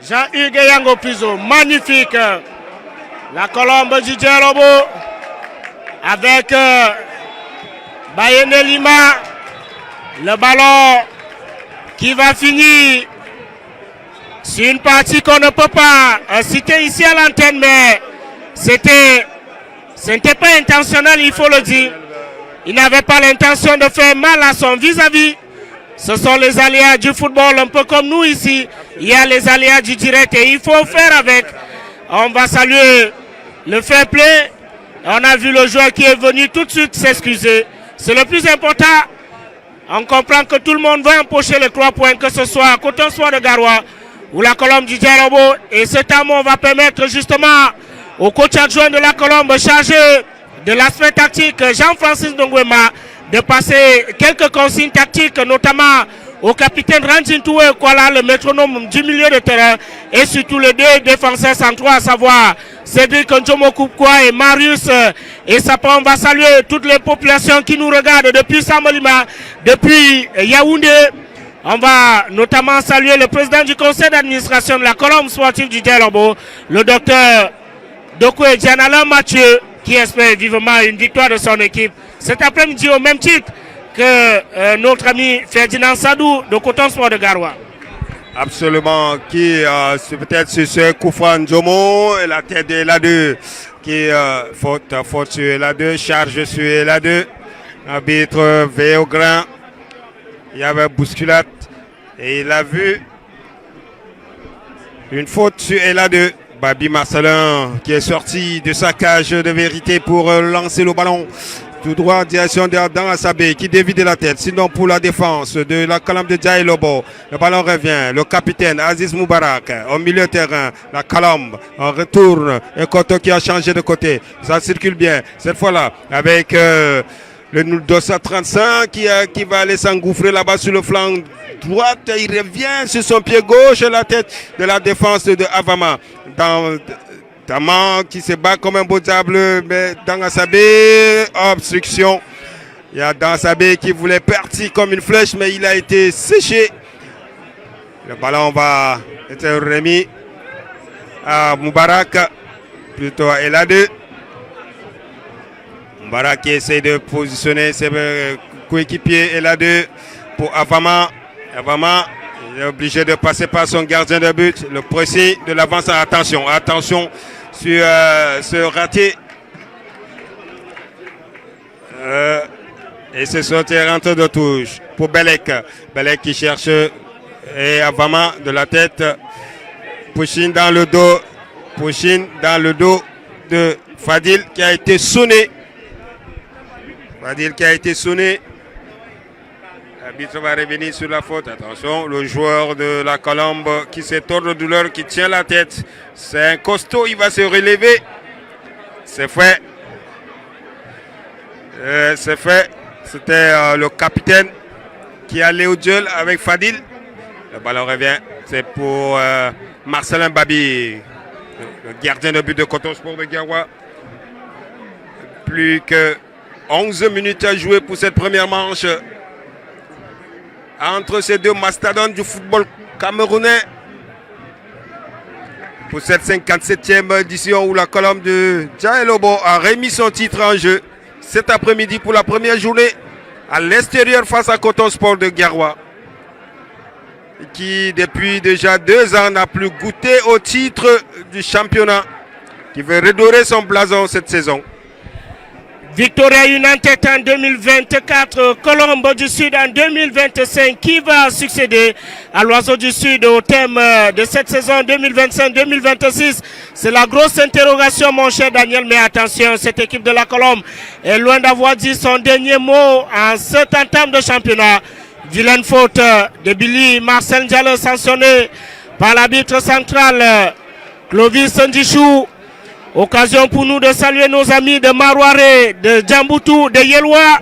Jean-Hugues Yango Piso. Magnifique. La Colombe du Dialobo avec Bayene Lima. Le ballon qui va finir. C'est une partie qu'on ne peut pas citer ici à l'antenne, mais ce n'était pas intentionnel, il faut le dire. Il n'avait pas l'intention de faire mal à son vis-à-vis. Ce sont les aléas du football, un peu comme nous ici. Il y a les aléas du direct et il faut faire avec. On va saluer le fair play. On a vu le joueur qui est venu tout de suite s'excuser. C'est le plus important. On comprend que tout le monde va empocher les 3 points, que ce soit à Coton Sport de Garoua ou la Colombe du Dialobo. Et cet amour va permettre justement au coach adjoint de la Colombe chargé de l'aspect tactique, Jean-Francis Ndongwema, de passer quelques consignes tactiques, notamment au capitaine Ranjin Toué Kwala, le métronome du milieu de terrain, et surtout les 2 défenseurs centraux, à savoir Cédric Njomo Koukwa et Marius et Sapon. On va saluer toutes les populations qui nous regardent depuis Samolima, depuis Yaoundé. On va notamment saluer le président du conseil d'administration de la Colombe sportive du Dialobo, le docteur Dokwe Dianala Mathieu, qui espère vivement une victoire de son équipe cet après-midi au même titre que notre ami Ferdinand Sadou de Coton Sport de Garoua. Absolument, qui c'est peut-être ce Koufran Njomo, la tête de l'A2, qui faute sur l'A2, charge sur l'A2, arbitre veille au grain. Il y avait bousculade et il a vu une faute sur LA2. Babi Marcelin qui est sorti de sa cage de vérité pour lancer le ballon tout droit en direction d'Ardan Assabé qui dévie de la tête. Sinon pour la défense de la Colombe de Dialobo, le ballon revient. Le capitaine Aziz Moubarak au milieu de terrain. La Colombe en retourne. Et Koto qui a changé de côté. Ça circule bien. Cette fois-là avec... le 235 qui va aller s'engouffrer là-bas sur le flanc droit. Il revient sur son pied gauche à la tête de la défense de Avama. Daman qui se bat comme un beau diable, mais Dangasabé, obstruction. Il y a Dangasabé qui voulait partir comme une flèche, mais il a été séché. Le ballon va être remis à Moubarak, plutôt à LA2. Moubarak qui essaie de positionner ses coéquipiers LA2 pour Avama. Avama il est obligé de passer par son gardien de but. Le pressing de l'avance. Attention, attention sur ce raté. Et c'est sorti rentre de touche pour Belek. Belek qui cherche et Avama de la tête. Pouchine dans le dos. Pouchine dans le dos de Fadil qui a été sonné. Fadil qui a été sonné. L'arbitre va revenir sur la faute. Attention, le joueur de la Colombe qui s'étord de douleur, qui tient la tête. C'est un costaud, il va se relever. C'est fait. C'est fait. C'était le capitaine qui allait au duel avec Fadil. Le ballon revient. C'est pour Marcelin Babi, le gardien de but de Coton Sport de Garoua. Plus que 11 minutes à jouer pour cette première manche entre ces deux mastodontes du football camerounais. Pour cette 57e édition où la Colombe de Dialobo a remis son titre en jeu cet après-midi pour la première journée à l'extérieur face à Coton Sport de Garoua, qui depuis déjà 2 ans n'a plus goûté au titre du championnat qui veut redorer son blason cette saison. Victoria United en 2024, Colombe du Sud en 2025. Qui va succéder à l'Oiseau du Sud au thème de cette saison 2025-2026? C'est la grosse interrogation, mon cher Daniel. Mais attention, cette équipe de la Colombe est loin d'avoir dit son dernier mot en cet entame de championnat. Vilaine faute de Billy Marcel Diallo, sanctionné par l'arbitre central Clovis Ndichou. Occasion pour nous de saluer nos amis de Marouare, de Djamboutou, de Yelwa,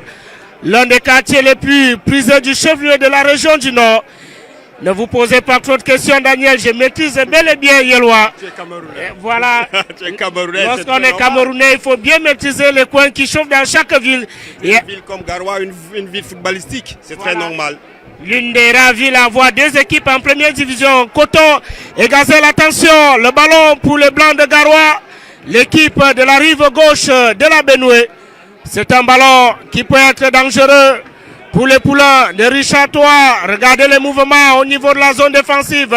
l'un des quartiers les plus prisés du chef-lieu de la région du Nord. Ne vous posez pas trop de questions, Daniel, je maîtrise bel et bien Yelwa. Tu es Camerounais. Voilà, Lorsqu'on est Camerounais, il faut bien maîtriser les coins qui chauffent dans chaque ville. Une ville comme Garoua, une ville footballistique, c'est très normal. L'une des rares villes à avoir deux équipes en première division. Coton et Gazelle, attention, le ballon pour les Blancs de Garoua. L'équipe de la rive gauche de la Benoué. C'est un ballon qui peut être dangereux pour les poulains de Richard Toa. Regardez les mouvements au niveau de la zone défensive.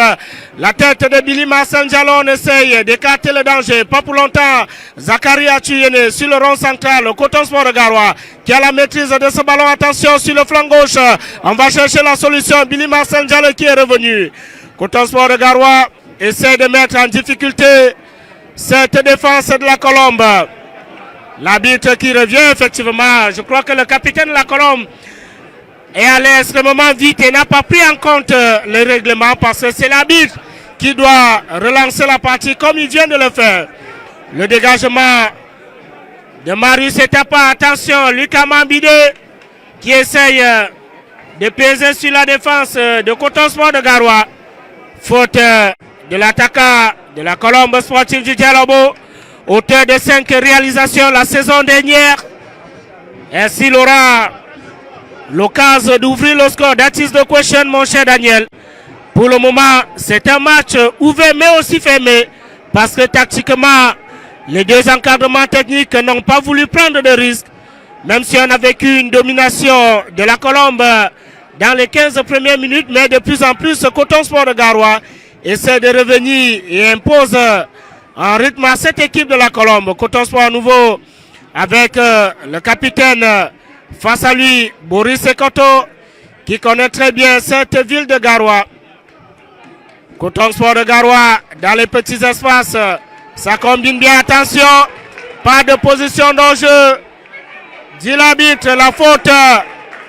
La tête de Billy Marcel Diallo, on essaye d'écarter le danger. Pas pour longtemps. Zachary Atuyene sur le rond central. Coton Sport de Garoua qui a la maîtrise de ce ballon. Attention sur le flanc gauche. On va chercher la solution. Billy Marcel Diallo qui est revenu. Coton Sport de Garoua essaie de mettre en difficulté cette défense de la Colombe. L'arbitre qui revient effectivement. Je crois que le capitaine de la Colombe est allé extrêmement vite et n'a pas pris en compte le règlement parce que c'est l'arbitre qui doit relancer la partie comme il vient de le faire. Le dégagement de Marius Etapa. Attention, Lucas Mambide qui essaye de peser sur la défense de Coton Sport de Garoua. Faute de l'attaquant de la Colombe sportive du Dialobo, auteur de 5 réalisations la saison dernière. Ainsi, il aura l'occasion d'ouvrir le score. That is the question, mon cher Daniel. Pour le moment, c'est un match ouvert mais aussi fermé parce que tactiquement, les deux encadrements techniques n'ont pas voulu prendre de risques. Même si on a vécu une domination de la Colombe dans les 15 premières minutes, mais de plus en plus, ce Coton Sport de Garoua essaie de revenir et impose un rythme à cette équipe de la Colombe. Coton Sport à nouveau avec le capitaine face à lui, Boris Ekoto, qui connaît très bien cette ville de Garoua. Coton Sport de Garoua dans les petits espaces. Ça combine bien, attention. Pas de position d'enjeu. Dit l'arbitre, la faute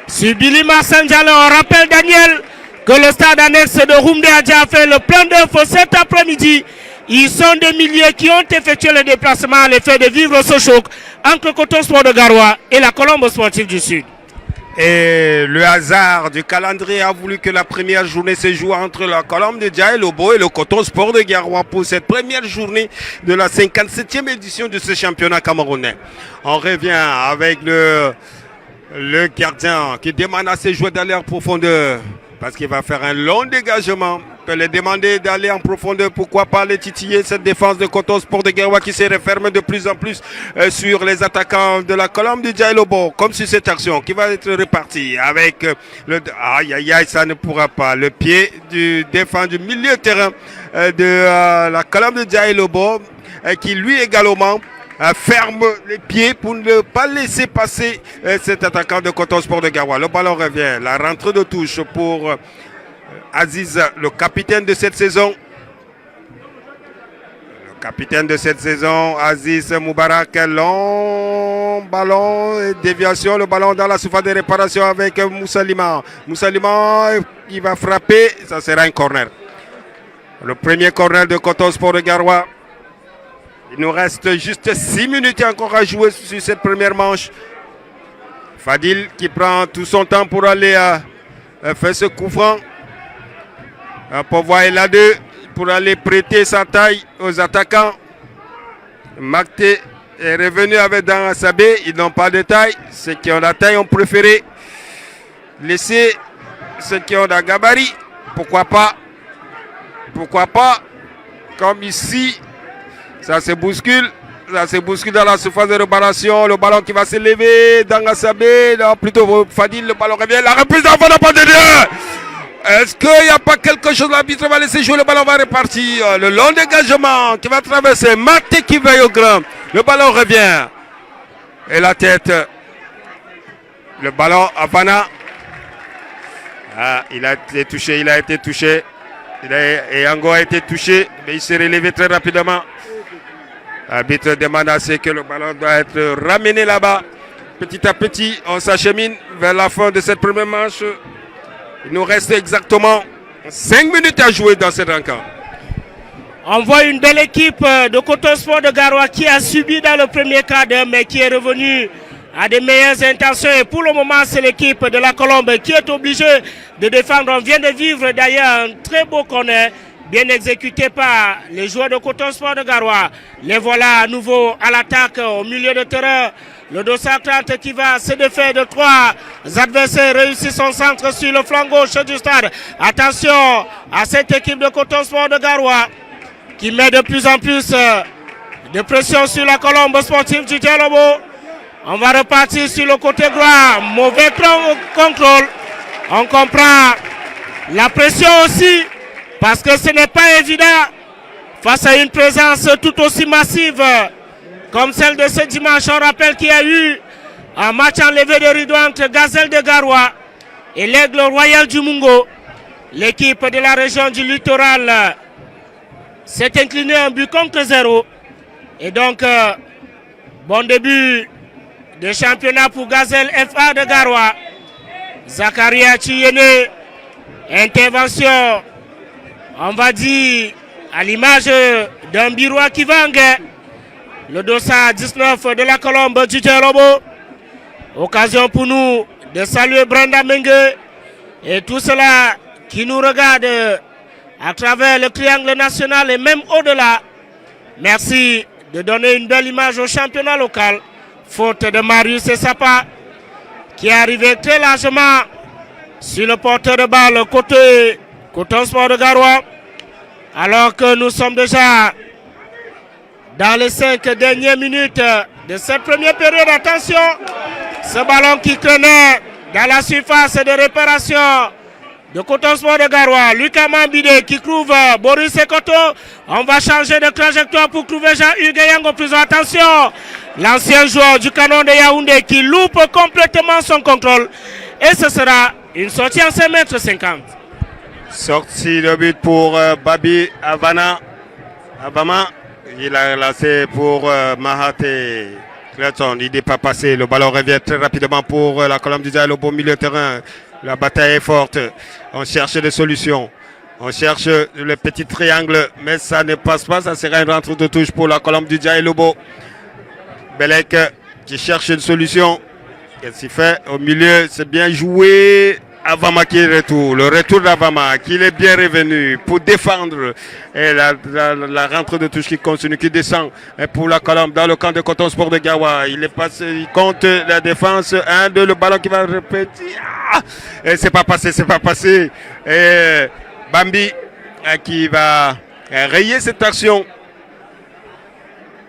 sur Billy Marcel Diallo. On rappelle, Daniel, que le stade annexe de Roumdé a déjà fait le plein d'œufs cet après-midi. Ils sont des milliers qui ont effectué le déplacement à l'effet de vivre ce choc entre Coton Sport de Garoua et la Colombe sportive du Sud. Et le hasard du calendrier a voulu que la première journée se joue entre la Colombe de Dialobo et le Coton Sport de Garoua pour cette première journée de la 57e édition de ce championnat camerounais. On revient avec le gardien qui demande à ses joueurs d'aller en profondeur parce qu'il va faire un long dégagement. Il peut les demander d'aller en profondeur. Pourquoi pas les titiller cette défense de Coton Sport de Garoua qui se referme de plus en plus sur les attaquants de la Colombe de Dialobo. Comme sur cette action qui va être repartie avec le... Aïe aïe aïe, ça ne pourra pas. Le pied du défenseur du milieu de terrain de la Colombe de Dialobo qui lui également ferme les pieds pour ne pas laisser passer cet attaquant de Coton Sport de Garoua. Le ballon revient. La rentrée de touche pour Aziz, le capitaine de cette saison. Le capitaine de cette saison, Aziz Moubarak. Long ballon et déviation. Le ballon dans la surface de réparation avec Moussa Liman. Moussa Liman, il va frapper. Ça sera un corner. Le premier corner de Coton Sport de Garoua. Il nous reste juste 6 minutes encore à jouer sur cette première manche. Fadil qui prend tout son temps pour aller faire ce coup franc. Povoy est là-deux pour aller prêter sa taille aux attaquants. Makté est revenu avec Dan Sabé. Ils n'ont pas de taille. Ceux qui ont la taille ont préféré laisser ceux qui ont la gabarit. Pourquoi pas? Pourquoi pas? Comme ici. Ça se bouscule dans la surface de réparation. Le ballon qui va se lever. Dangasabé, non, plutôt Fadil, le ballon revient. La reprise d'enfant n'a pas de Dieu. Est-ce qu'il n'y a pas quelque chose? L'arbitre va laisser jouer, le ballon va repartir. Le long dégagement qui va traverser. Maté qui veille au grand. Le ballon revient. Et la tête. Le ballon à Vanna. Ah, il a été touché, Et Ango a été touché, mais il s'est relevé très rapidement. L'arbitre demande à ce que le ballon doit être ramené là-bas. Petit à petit, on s'achemine vers la fin de cette première manche. Il nous reste exactement 5 minutes à jouer dans cette rencontre. On voit une belle équipe de Coton Sport de Garoua qui a subi dans le premier cadre, mais qui est revenue à de meilleures intentions. Et pour le moment, c'est l'équipe de la Colombe qui est obligée de défendre. On vient de vivre d'ailleurs un très beau corner, bien exécuté par les joueurs de Coton Sport de Garoua. Les voilà à nouveau à l'attaque au milieu de terrain. Le 230 qui va se défaire de 3 adversaires, réussit son centre sur le flanc gauche du stade. Attention à cette équipe de Coton Sport de Garoua qui met de plus en plus de pression sur la Colombe sportive du Dialobo. On va repartir sur le côté droit. Mauvais contrôle. On comprend la pression aussi parce que ce n'est pas évident face à une présence tout aussi massive comme celle de ce dimanche. On rappelle qu'il y a eu un match enlevé de rideau entre Gazelle de Garoua et l'Aigle Royal du Mungo. L'équipe de la région du littoral s'est inclinée un but contre 0. Et donc, bon début de championnat pour Gazelle FA de Garoua. Zakaria Chiyene, intervention, on va dire, à l'image d'un Biroua Kivangue. Le dossard 19 de la Colombe du Djerobo. Occasion pour nous de saluer Brenda Mengue et tout cela qui nous regarde à travers le triangle national et même au-delà. Merci de donner une belle image au championnat local. Faute de Marius Essapa qui est arrivé très largement sur le porteur de balle côté Coton Sport de Garoua. Alors que nous sommes déjà dans les 5 dernières minutes de cette première période. Attention, ce ballon qui traînait dans la surface de réparation de Coton Sport de Garoua. Lucas Mambide qui trouve Boris Ekoto. On va changer de trajectoire pour trouver Jean-Hugues Yango. Plus attention, l'ancien joueur du canon de Yaoundé qui loupe complètement son contrôle. Et ce sera une sortie en 5,50 m. Sortie de but pour Babi Avana. Abama. Il a lancé pour Mahaté Clayton. Il n'est pas passé. Le ballon revient très rapidement pour la Colombe du Dialobo au beau milieu de terrain. La bataille est forte. On cherche des solutions. On cherche le petit triangle. Mais ça ne passe pas. Ça sera une rentrée de touche pour la Colombe du Dialobo. Belek qui cherche une solution. Qu'est-ce qu'il fait? Au milieu, c'est bien joué. Avama qui est retour. Le retour d'Avama qui est bien revenu pour défendre. Et la rentrée de touche qui continue, qui descend pour la Colombe dans le camp de Coton Sport de Garoua. Il est passé, il compte la défense. 1-2, le ballon qui va répéter. Ah, et c'est pas passé. Et Bambi qui va rayer cette action.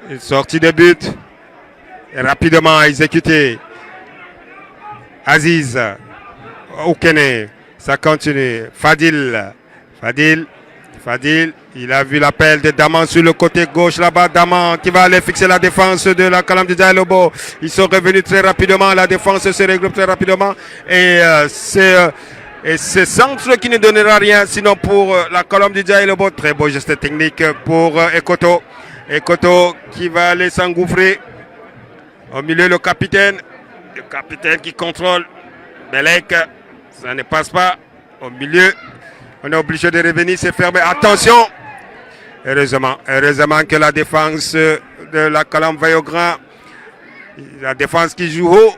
Une sortie de but. Et rapidement exécuté. Aziz. Okene, ça continue. Fadil, il a vu l'appel de Daman sur le côté gauche là-bas. Daman qui va aller fixer la défense de la Colombe du Dialobo. Ils sont revenus très rapidement. La défense se regroupe très rapidement. Et c'est centre qui ne donnera rien sinon pour la Colombe du Dialobo. Très beau geste technique pour Ekoto. Ekoto qui va aller s'engouffrer. Au milieu, le capitaine qui contrôle. Belek. Ça ne passe pas au milieu. On est obligé de revenir, c'est fermé. Attention. Heureusement que la défense de la Colombe va au grand. La défense qui joue haut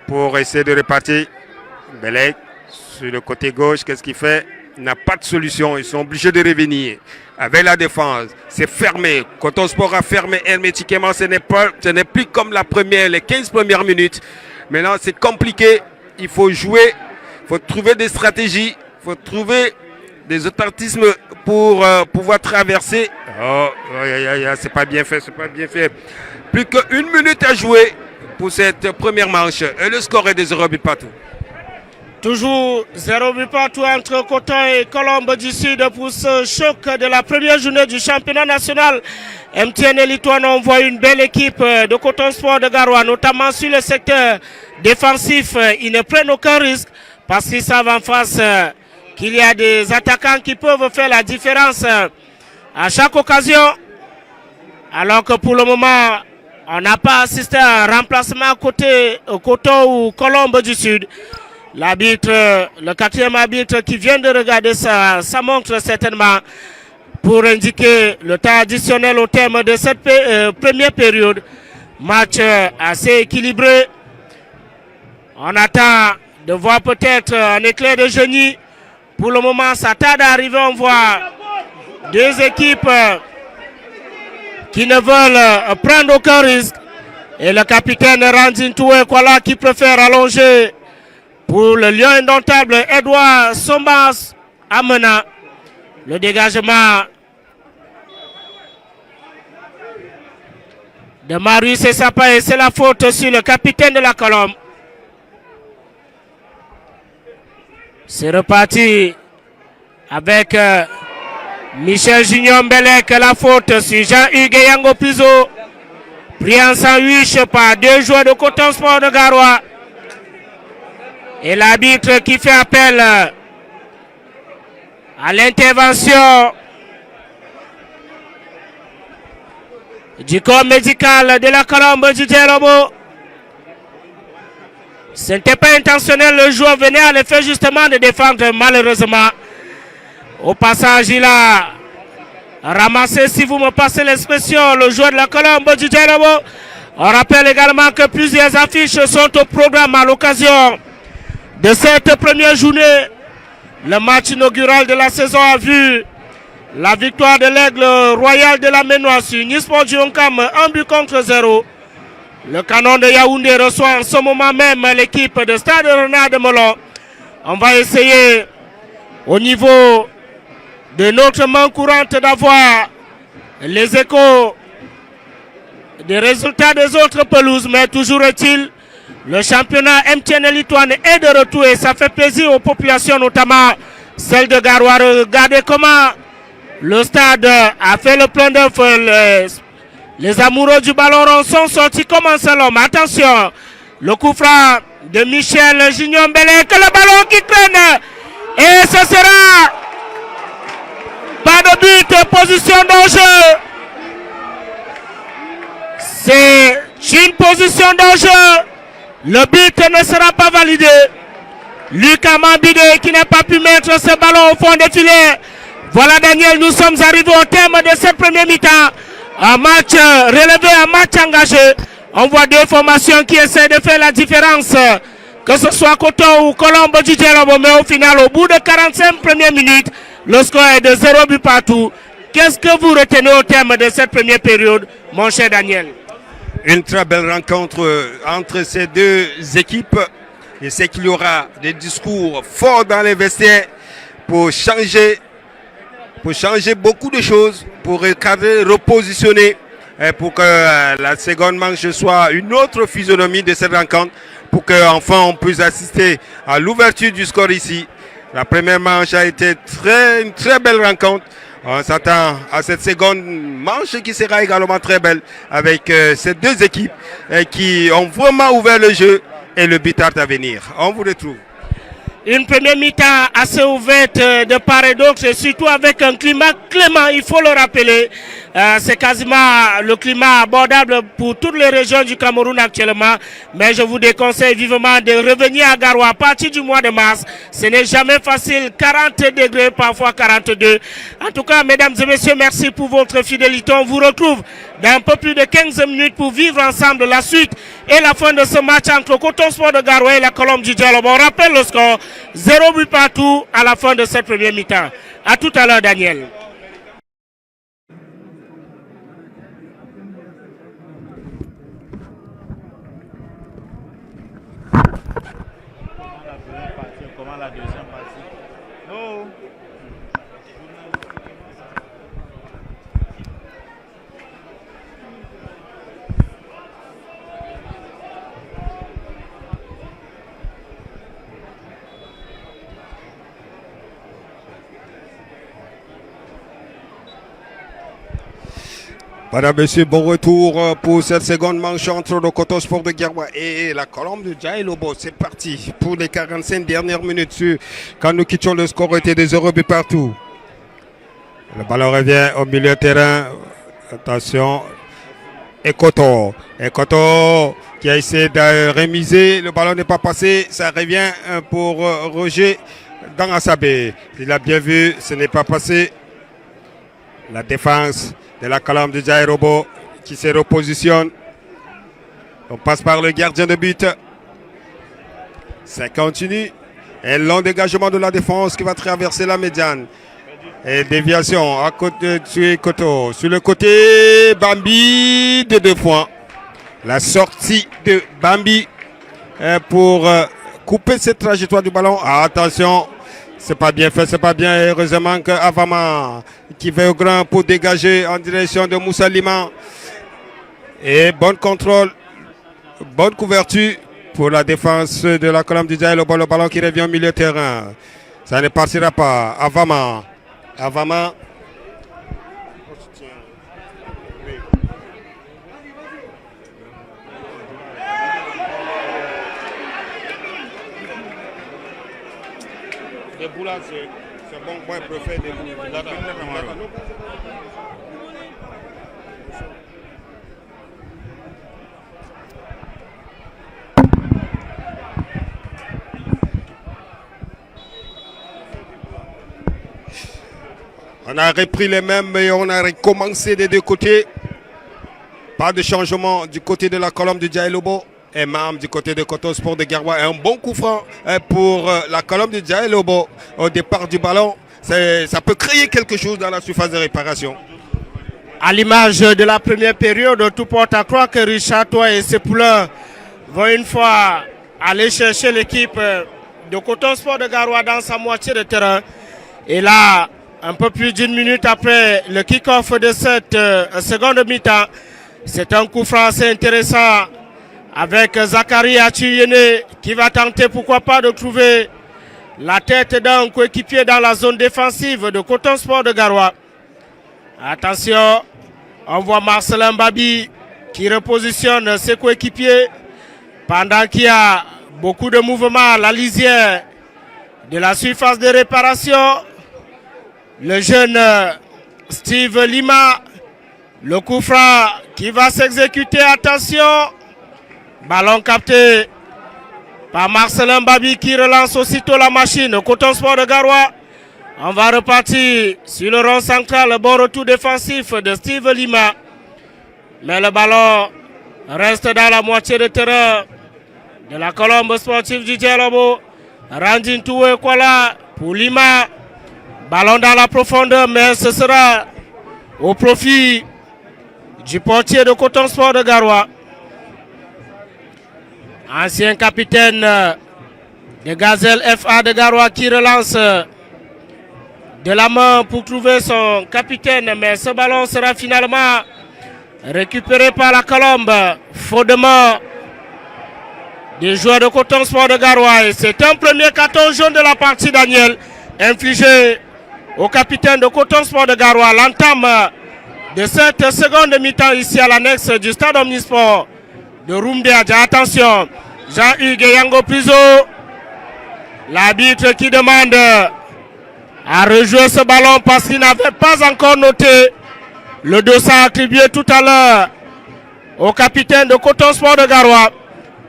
pour essayer de repartir. Belek sur le côté gauche, qu'est-ce qu'il fait? Il n'a pas de solution. Ils sont obligés de revenir. Avec la défense, c'est fermé. Coton Sport a fermé hermétiquement. Ce n'est plus comme les 15 premières minutes. Maintenant, c'est compliqué. Il faut jouer, il faut trouver des stratégies, il faut trouver des automatismes pour pouvoir traverser. Oh, c'est pas bien fait. Plus qu'1 minute à jouer pour cette première manche. Et le score est de 0 but partout. Toujours 0 but partout entre Coton et Colombe du Sud pour ce choc de la première journée du championnat national. MTN Litoine envoie une belle équipe de Coton Sport de Garoua, notamment sur le secteur défensif. Ils ne prennent aucun risque parce qu'ils savent en face qu'il y a des attaquants qui peuvent faire la différence à chaque occasion. Alors que pour le moment, on n'a pas assisté à un remplacement côté Coton ou Colombe du Sud. L'arbitre, le quatrième arbitre qui vient de regarder ça montre certainement pour indiquer le temps additionnel au terme de cette première période. Match assez équilibré. On attend de voir peut-être un éclair de génie. Pour le moment, ça tarde à arriver. On voit deux équipes qui ne veulent prendre aucun risque. Et le capitaine Randin Toué Kwala qui préfère allonger pour le lion indomptable Edouard Sombas Amena. Le dégagement de Marius et Sapa, et c'est la faute sur le capitaine de la Colombe. C'est reparti avec Michel Junior Mbelek, la faute sur Jean-Hugues Yango Pizo. Pris en sandwich par deux joueurs de Coton Sport de Garoua. Et l'arbitre qui fait appel à l'intervention du corps médical de la Colombe du Djelobo. Ce n'était pas intentionnel, le joueur venait à l'effet justement de défendre malheureusement. Au passage, il a ramassé, si vous me passez l'expression, le joueur de la Colombe du Djelobo. On rappelle également que plusieurs affiches sont au programme à l'occasion de cette première journée. Le match inaugural de la saison a vu la victoire de l'Aigle Royal de la Ménoise sur Nisport du Onkam, 1-0. Le canon de Yaoundé reçoit en ce moment même l'équipe de Stade Renard de Melon. On va essayer au niveau de notre main courante d'avoir les échos des résultats des autres pelouses, mais toujours est-il, le championnat MTN Litoine est de retour et ça fait plaisir aux populations, notamment celle de Garoua. Regardez comment le stade a fait le plein d'œufs. Les amoureux du ballon rond sont sortis comme un seul homme. Attention, le coup franc de Michel Junior Mbelek, le ballon qui traîne. Et ce sera pas de but, position d'enjeu. C'est une position d'enjeu. Le but ne sera pas validé. Lucas Mambide qui n'a pas pu mettre ce ballon au fond des filets. Voilà Daniel, nous sommes arrivés au terme de cette première mi-temps. Un match relevé, un match engagé. On voit deux formations qui essaient de faire la différence. Que ce soit Coton ou Colombe du Djelobo. Mais au final, au bout de 45 premières minutes, le score est de 0 but partout. Qu'est-ce que vous retenez au terme de cette première période, mon cher Daniel? Une très belle rencontre entre ces deux équipes. Je sais qu'il y aura des discours forts dans les vestiaires pour changer beaucoup de choses, pour recadrer, repositionner, pour que la seconde manche soit une autre physionomie de cette rencontre, pour qu'enfin on puisse assister à l'ouverture du score ici. La première manche a été une très belle rencontre. On s'attend à cette seconde manche qui sera également très belle avec ces deux équipes qui ont vraiment ouvert le jeu et le but à venir. On vous retrouve. Une première mi-temps assez ouverte de part et d'autre, et surtout avec un climat clément, il faut le rappeler. C'est quasiment le climat abordable pour toutes les régions du Cameroun actuellement. Mais je vous déconseille vivement de revenir à Garoua à partir du mois de mars. Ce n'est jamais facile, 40 degrés, parfois 42. En tout cas, mesdames et messieurs, merci pour votre fidélité. On vous retrouve dans un peu plus de 15 minutes pour vivre ensemble la suite et la fin de ce match entre Coton Sport de Garoua et la Colombe du Djelobo. On rappelle le score, 0 but partout à la fin de cette première mi-temps. À tout à l'heure, Daniel. Comment la deuxième partie? Non. Madame, Monsieur, bon retour pour cette seconde manche entre le Coton Sport de Guerrois et la Colombe de Djaïlobo. C'est parti pour les 45 dernières minutes. Quand nous quittions, le score était des 0 buts partout. Le ballon revient au milieu de terrain. Attention. Ekoto qui a essayé de remiser. Le ballon n'est pas passé. Ça revient pour Roger Dangasabé. Il a bien vu. Ce n'est pas passé. La défense de la Colombe de Djaïlobo qui se repositionne. On passe par le gardien de but. Ça continue. Un long dégagement de la défense qui va traverser la médiane. Et déviation à côté de Koto. Sur le côté, Bambi de 2 points. La sortie de Bambi pour couper cette trajectoire du ballon. Ah, attention, c'est pas bien fait, c'est pas bien. Heureusement que Avama qui fait au grand pour dégager en direction de Moussa Liman. Et bon contrôle, bonne couverture pour la défense de la Colombe du Djaïlobo. Le ballon qui revient au milieu de terrain. Ça ne partira pas. Avama. Des boulas, c'est bon point préféré des boulas. On a repris les mêmes et on a recommencé des deux côtés. Pas de changement du côté de la Colombe du Djaïlobo. Et même du côté de Coton Sport de Guerrois. Un bon coup franc pour la Colombe du Djaïlobo au départ du ballon. Ça peut créer quelque chose dans la surface de réparation. À l'image de la première période, tout porte à croire que Richard Toy et ses poulains vont une fois aller chercher l'équipe de Coton Sport de Guerrois dans sa moitié de terrain. Et là, un peu plus d'une minute après le kick-off de cette seconde mi-temps, c'est un coup franc assez intéressant avec Zachary Atuyene qui va tenter pourquoi pas de trouver la tête d'un coéquipier dans la zone défensive de Coton Sport de Guerrois. Attention, on voit Marcelin Babi qui repositionne ses coéquipiers pendant qu'il y a beaucoup de mouvements à la lisière de la surface de réparation. Le jeune Steve Lima, le coup franc qui va s'exécuter, attention, ballon capté par Marcelin Babi qui relance aussitôt la machine. Coton Sport de Guerrois, on va repartir sur le rond central, le bon retour défensif de Steve Lima. Mais le ballon reste dans la moitié de terrain de la Colombe sportive du Djaïlobo. Randin Toué Kwala pour Lima. Ballon dans la profondeur, mais ce sera au profit du portier de Coton Sport de Guerrois. Ancien capitaine de Gazelle FA de Guerrois qui relance de la main pour trouver son capitaine, mais ce ballon sera finalement récupéré par la Colombe. Faudement des joueurs de Coton Sport de Guerrois. Et c'est un premier carton jaune de la partie, Daniel, infligé au capitaine de Coton Sport de Guerrois. L'entame de cette seconde mi-temps ici à l'annexe du stade Omnisport de Rumdeadja. Attention, Jean-Hugues Yango Priso, l'arbitre qui demande à rejouer ce ballon parce qu'il n'avait pas encore noté le dossier attribué tout à l'heure au capitaine de Coton Sport de Guerrois.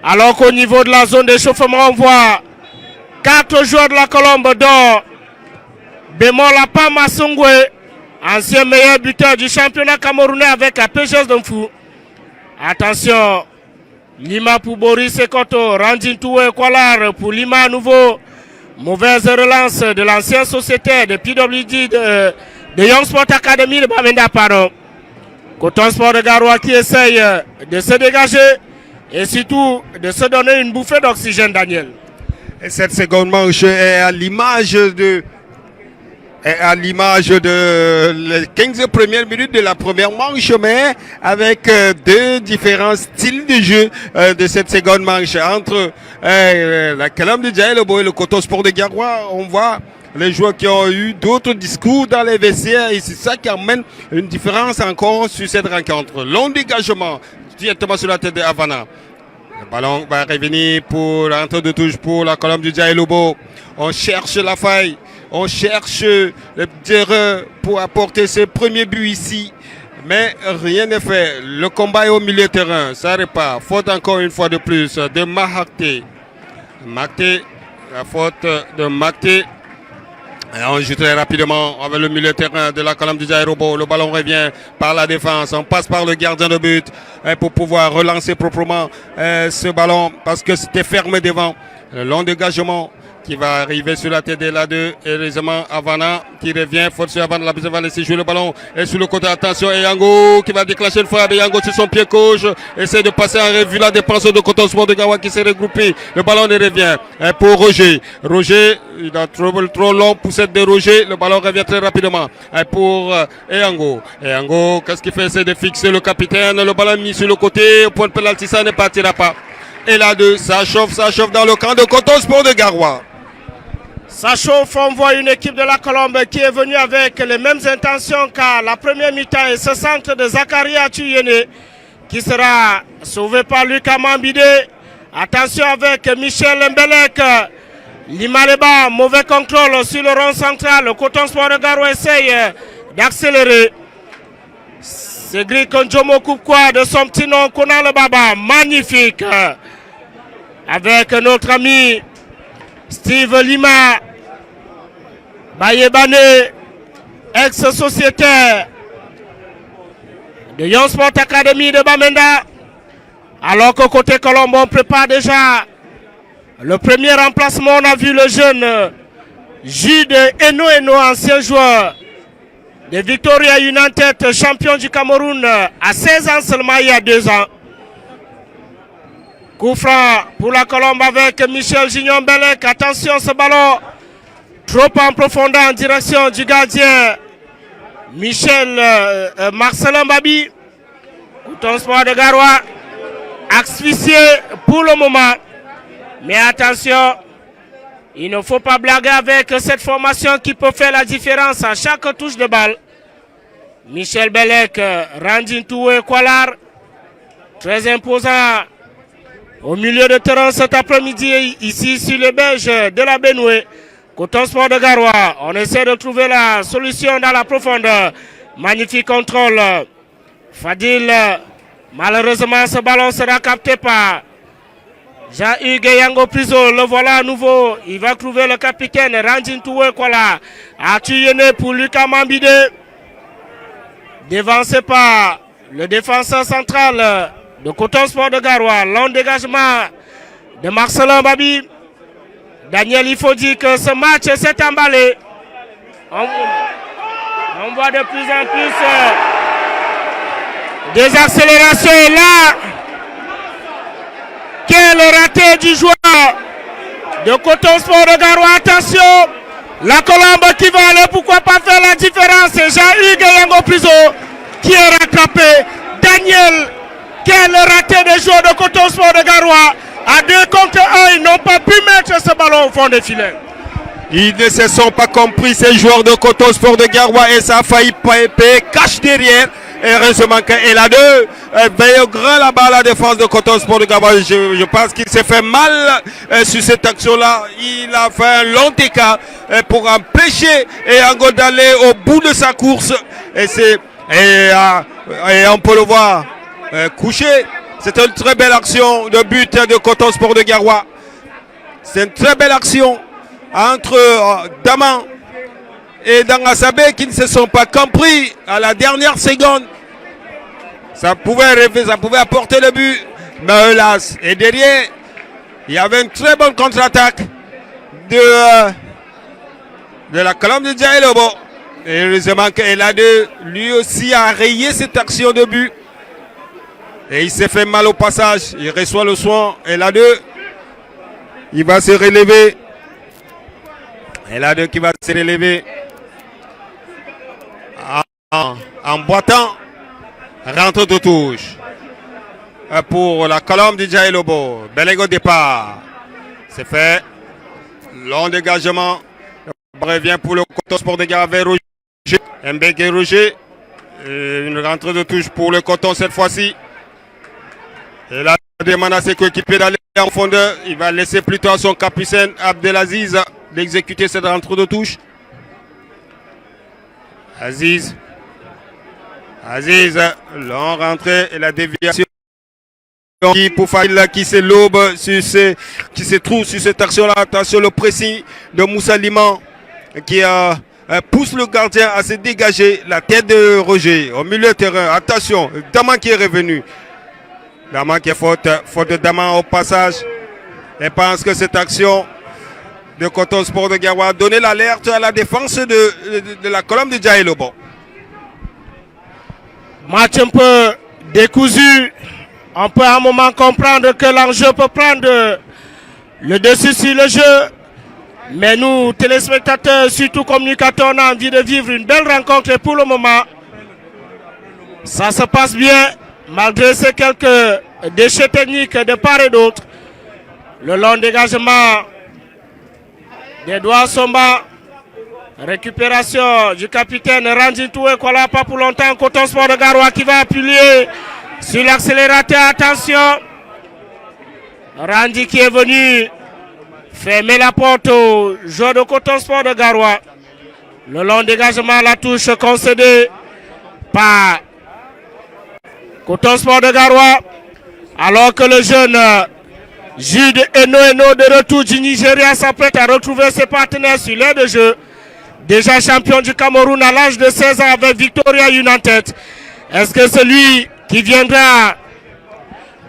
Alors qu'au niveau de la zone d'échauffement, on voit 4 joueurs de la Colombe dont Bémol Apama Songwe, ancien meilleur buteur du championnat camerounais avec la PGS d'Omfou. Attention, Lima pour Boris Ekoto, Randin Toué Kwalar pour Lima à nouveau. Mauvaise relance de l'ancien sociétaire de PWD de Young Sport Academy de Bamenda, pardon. Coton Sport de Guerrois qui essaye de se dégager et surtout de se donner une bouffée d'oxygène, Daniel. Et cette seconde manche est à l'image de les 15 premières minutes de la première manche, mais avec deux différents styles de jeu de cette seconde manche. Entre la Colombe de Djaïlobo et le Coton Sport de Guerrois, on voit les joueurs qui ont eu d'autres discours dans les vestiaires et c'est ça qui amène une différence encore sur cette rencontre. Long dégagement directement sur la tête de Havana. Le ballon va revenir pour l'entrée de touche pour la colonne du Jaye Lobo. On cherche la faille, on cherche le terreur pour apporter ses premiers buts ici. Mais rien n'est fait. Le combat est au milieu de terrain. Ça répare. Faute encore une fois de plus de Mahakte. Mahakte, la faute de Mahakte. Et on joue très rapidement avec le milieu de terrain de la colonne du Jaye Lobo. Le ballon revient par la défense. On passe par le gardien de but pour pouvoir relancer proprement ce ballon parce que c'était fermé devant. Le long dégagement qui va arriver sur la tête de l'A2. Heureusement, Havana qui revient. Faute sur Havana. La bise va laisser jouer le ballon. Et sur le côté, attention, Eyango qui va déclencher une frappe. Eyango sur son pied gauche. Essaie de passer en revue la défense de Coton Sport de Garoua qui s'est regroupé. Le ballon ne revient pour Roger. Roger, il a trop long pour cette de Roger. Le ballon revient très rapidement pour Eyango. Eyango, qu'est-ce qu'il fait? C'est de fixer le capitaine. Le ballon mis sur le côté. Au point de pénalty, ça ne partira pas. Et l'A2, ça chauffe dans le camp de Coton Sport de Garoua. Ça chauffe, on voit une équipe de la Colombe qui est venue avec les mêmes intentions qu'à la première mi-temps et ce centre de Zakaria Tuyene qui sera sauvé par Lucas Mambide. Attention avec Michel Mbelek. Limaleba, mauvais contrôle sur le rond central. Le Coton Sport de Garoua essaye d'accélérer. Cédric Njomo coupe quoi de son petit nom, Konal Baba. Magnifique. Avec notre ami Steve Lima, Bayebane, ex-sociétaire de Young Sport Academy de Bamenda. Alors qu'au côté Colombo, on prépare déjà le premier remplacement. On a vu le jeune Jude Eno, ancien joueur de Victoria United, champion du Cameroun à 16 ans seulement il y a 2 ans. Coup franc pour la Colombe avec Michel Gignon Belek. Attention, ce ballon trop en profondeur en direction du gardien Michel Marcelin Babi. Coton Sport de Garoua asphyxié pour le moment. Mais attention, il ne faut pas blaguer avec cette formation qui peut faire la différence à chaque touche de balle. Michel Belek, Randin Toué Kwalar, très imposant. Au milieu de terrain cet après-midi, ici sur les berges de la Benoué, Coton Sport de Garoua, on essaie de trouver la solution dans la profondeur. Magnifique contrôle. Fadil, malheureusement ce ballon sera capté par Jean-Hugues Yango Priso. Le voilà à nouveau, il va trouver le capitaine Randin Toué Kwala. Atuyene pour Lucas Mambide. Dévancé par le défenseur central de Coton Sport de Garoua. Long dégagement de Marcelin Babi. Daniel, il faut dire que ce match s'est emballé. On voit de plus en plus des accélérations. Et là, quel raté du joueur de Coton Sport de Garoua. Attention, la Colombe qui va aller, pourquoi pas faire la différence. C'est Jean-Hugues Yango Priso qui est rattrapé. Daniel, quel raté des joueurs de Coton Sport de Garoua. À 2 contre 1, ils n'ont pas pu mettre ce ballon au fond des filets. Ils ne se sont pas compris, ces joueurs de Coton Sport de Garoua, et ça a failli payer cache derrière. Et heureusement qu'elle a 2 veille au grand là-bas la défense de Coton Sport de Garoua. Je pense qu'il s'est fait mal sur cette action-là. Il a fait un long écart pour empêcher Eyango d'aller au bout de sa course. Et on peut le voir couché. C'est une très belle action de but de Coton Sport de Garoua. C'est une très belle action entre Daman et Dangasabé qui ne se sont pas compris à la dernière seconde. Ça pouvait rêver, ça pouvait apporter le but. Mais hélas, et derrière, il y avait une très bonne contre-attaque de la colonne de Jaye Lobo. Et heureusement qu'Elade lui aussi a rayé cette action de but. Et il s'est fait mal au passage. Il reçoit le soin. Elade, il va se relever. Elade qui va se relever. En boitant. Rentre de touche. Pour la colonne de Jaye Lobo. Bel au départ. C'est fait. Long dégagement. Revient pour le Coton Sport de Gare avec Roger. Mbeke et Roger. Une rentrée de touche pour le Coton cette fois-ci. Et là, il demande à ses coéquipiers d'aller en profondeur. Il va laisser plutôt à son capitaine Abdelaziz d'exécuter cette rentrée de touche. Aziz, long rentrée et la déviation pour Fadil qui se lobe, qui se trouve sur cette action-là. Attention, le pressing de Moussa Liman qui pousse le gardien à se dégager. La tête de Roger au milieu de terrain. Attention, Daman qui est revenu. Daman qui est faute de Daman au passage. Je pense que cette action de Coton Sport de Garoua a donné l'alerte à la défense de la colonne de Djaï Lobo. Match un peu décousu. On peut à un moment comprendre que l'enjeu peut prendre le dessus sur le jeu. Mais nous, téléspectateurs, surtout communicateurs, on a envie de vivre une belle rencontre. Et pour le moment, ça se passe bien. Malgré ces quelques déchets techniques de part et d'autre. Le long dégagement des doigts Somba. Récupération du capitaine Randy Toué, Kola, pas pour longtemps. Coton Sport de Garoua qui va appuyer sur l'accélérateur. Attention. Randy qui est venu fermer la porte au joueur de Coton Sport de Garoua. Le long dégagement, la touche concédée par Coton Sport de Garoua. Alors que le jeune Jude Eno de retour du Nigeria s'apprête à retrouver ses partenaires sur l'aire de jeu. Déjà champion du Cameroun à l'âge de 16 ans avec Victoria United. Est-ce que celui qui viendra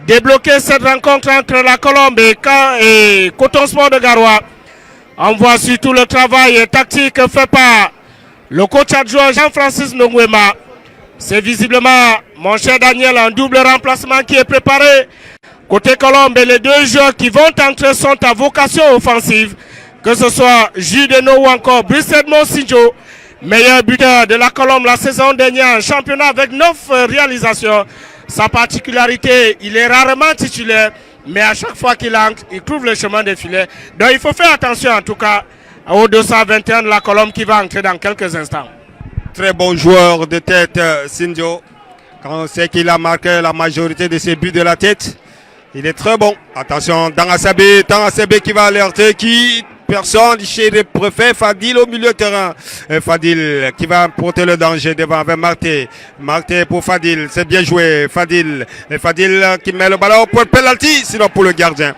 débloquer cette rencontre entre la Colombe et Coton Sport de Garoua? On voit surtout le travail tactique fait par le coach adjoint Jean-Francis Nongwema. C'est visiblement, mon cher Daniel, un double remplacement qui est préparé. Côté Colombe, les deux joueurs qui vont entrer sont à vocation offensive. Que ce soit Judeno ou encore Brice Edmond Sinjo, meilleur buteur de la Colombe la saison dernière, championnat avec 9 réalisations. Sa particularité, il est rarement titulaire, mais à chaque fois qu'il entre, il trouve le chemin des filets. Donc il faut faire attention en tout cas au 221 de la Colombe qui va entrer dans quelques instants. Très bon joueur de tête, Sinjo. Quand on sait qu'il a marqué la majorité de ses buts de la tête, il est très bon. Attention, Dangasabé qui va alerter, personne chez les préfets. Fadil au milieu de terrain. Fadil qui va porter le danger devant avec Marté. Marté pour Fadil. C'est bien joué. Fadil. Et Fadil qui met le ballon pour le penalty. Sinon pour le gardien.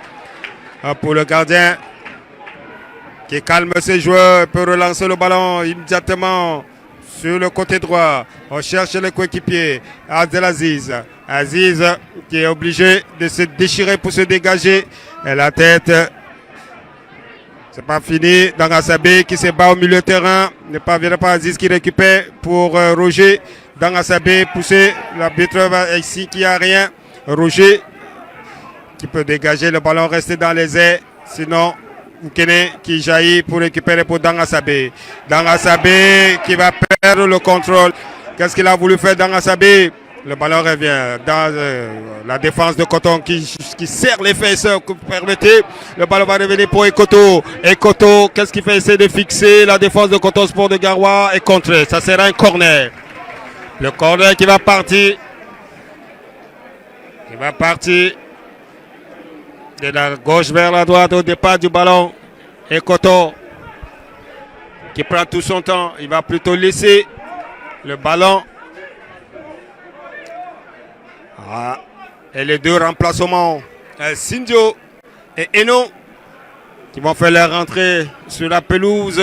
Pour le gardien qui calme ses joueurs. Peut relancer le ballon immédiatement sur le côté droit. On cherche le coéquipier. Abdelaziz. Aziz qui est obligé de se déchirer pour se dégager. Et la tête. C'est pas fini. Dangasabé qui se bat au milieu de terrain. Ne parvient pas. Aziz qui récupère pour Roger. Dangasabé poussé. L'arbitre va ici qui a rien. Roger qui peut dégager le ballon, rester dans les airs. Sinon, Oukene qui jaillit pour récupérer pour Dangasabé. Dangasabé qui va perdre le contrôle. Qu'est-ce qu'il a voulu faire Dangasabé? Le ballon revient dans la défense de Coton qui serre les fesses. Permettez, le ballon va revenir pour Ekoto. Ekoto, qu'est-ce qu'il fait? Essayer de fixer la défense de Coton Sport de Garoua et contrer. Ça sera un corner. Le corner qui va partir. Il va partir de la gauche vers la droite au départ du ballon. Ekoto qui prend tout son temps. Il va plutôt laisser le ballon. Et les deux remplacements, Sinjo et Eno, qui vont faire leur rentrée sur la pelouse.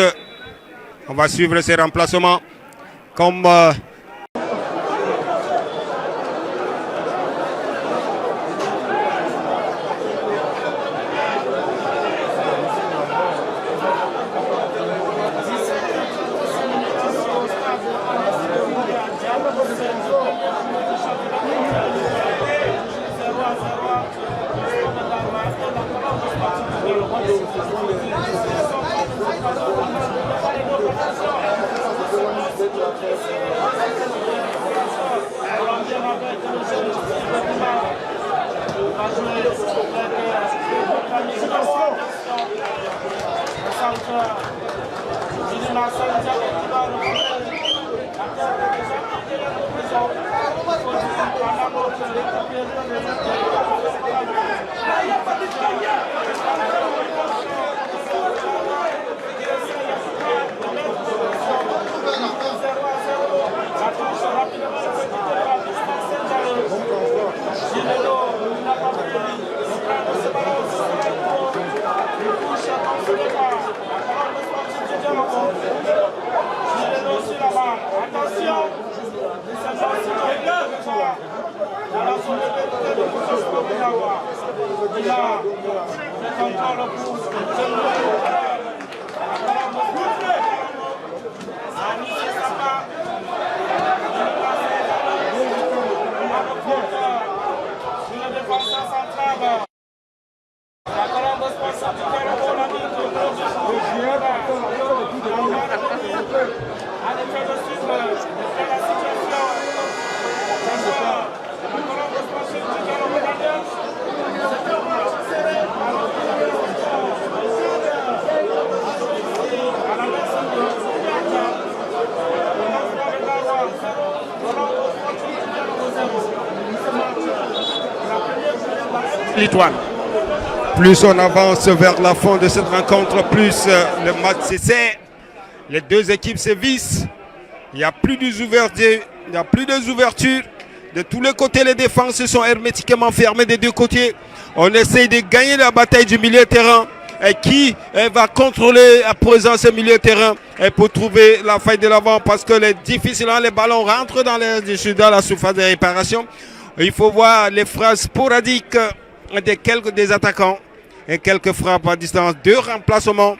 On va suivre ces remplacements comme L'Étoile. Plus on avance vers la fin de cette rencontre, plus le match s'essaie. Les deux équipes se vissent. Il n'y a plus d'ouverture. Il n'y a plus d'ouverture. De tous les côtés, les défenses sont hermétiquement fermées des deux côtés. On essaye de gagner la bataille du milieu de terrain. Et qui va contrôler à présent ce milieu de terrain et pour trouver la faille de l'avant parce que difficilement les ballons rentrent dans la surface de réparation. Il faut voir les frappes sporadiques des attaquants et quelques frappes à distance. Deux remplacements.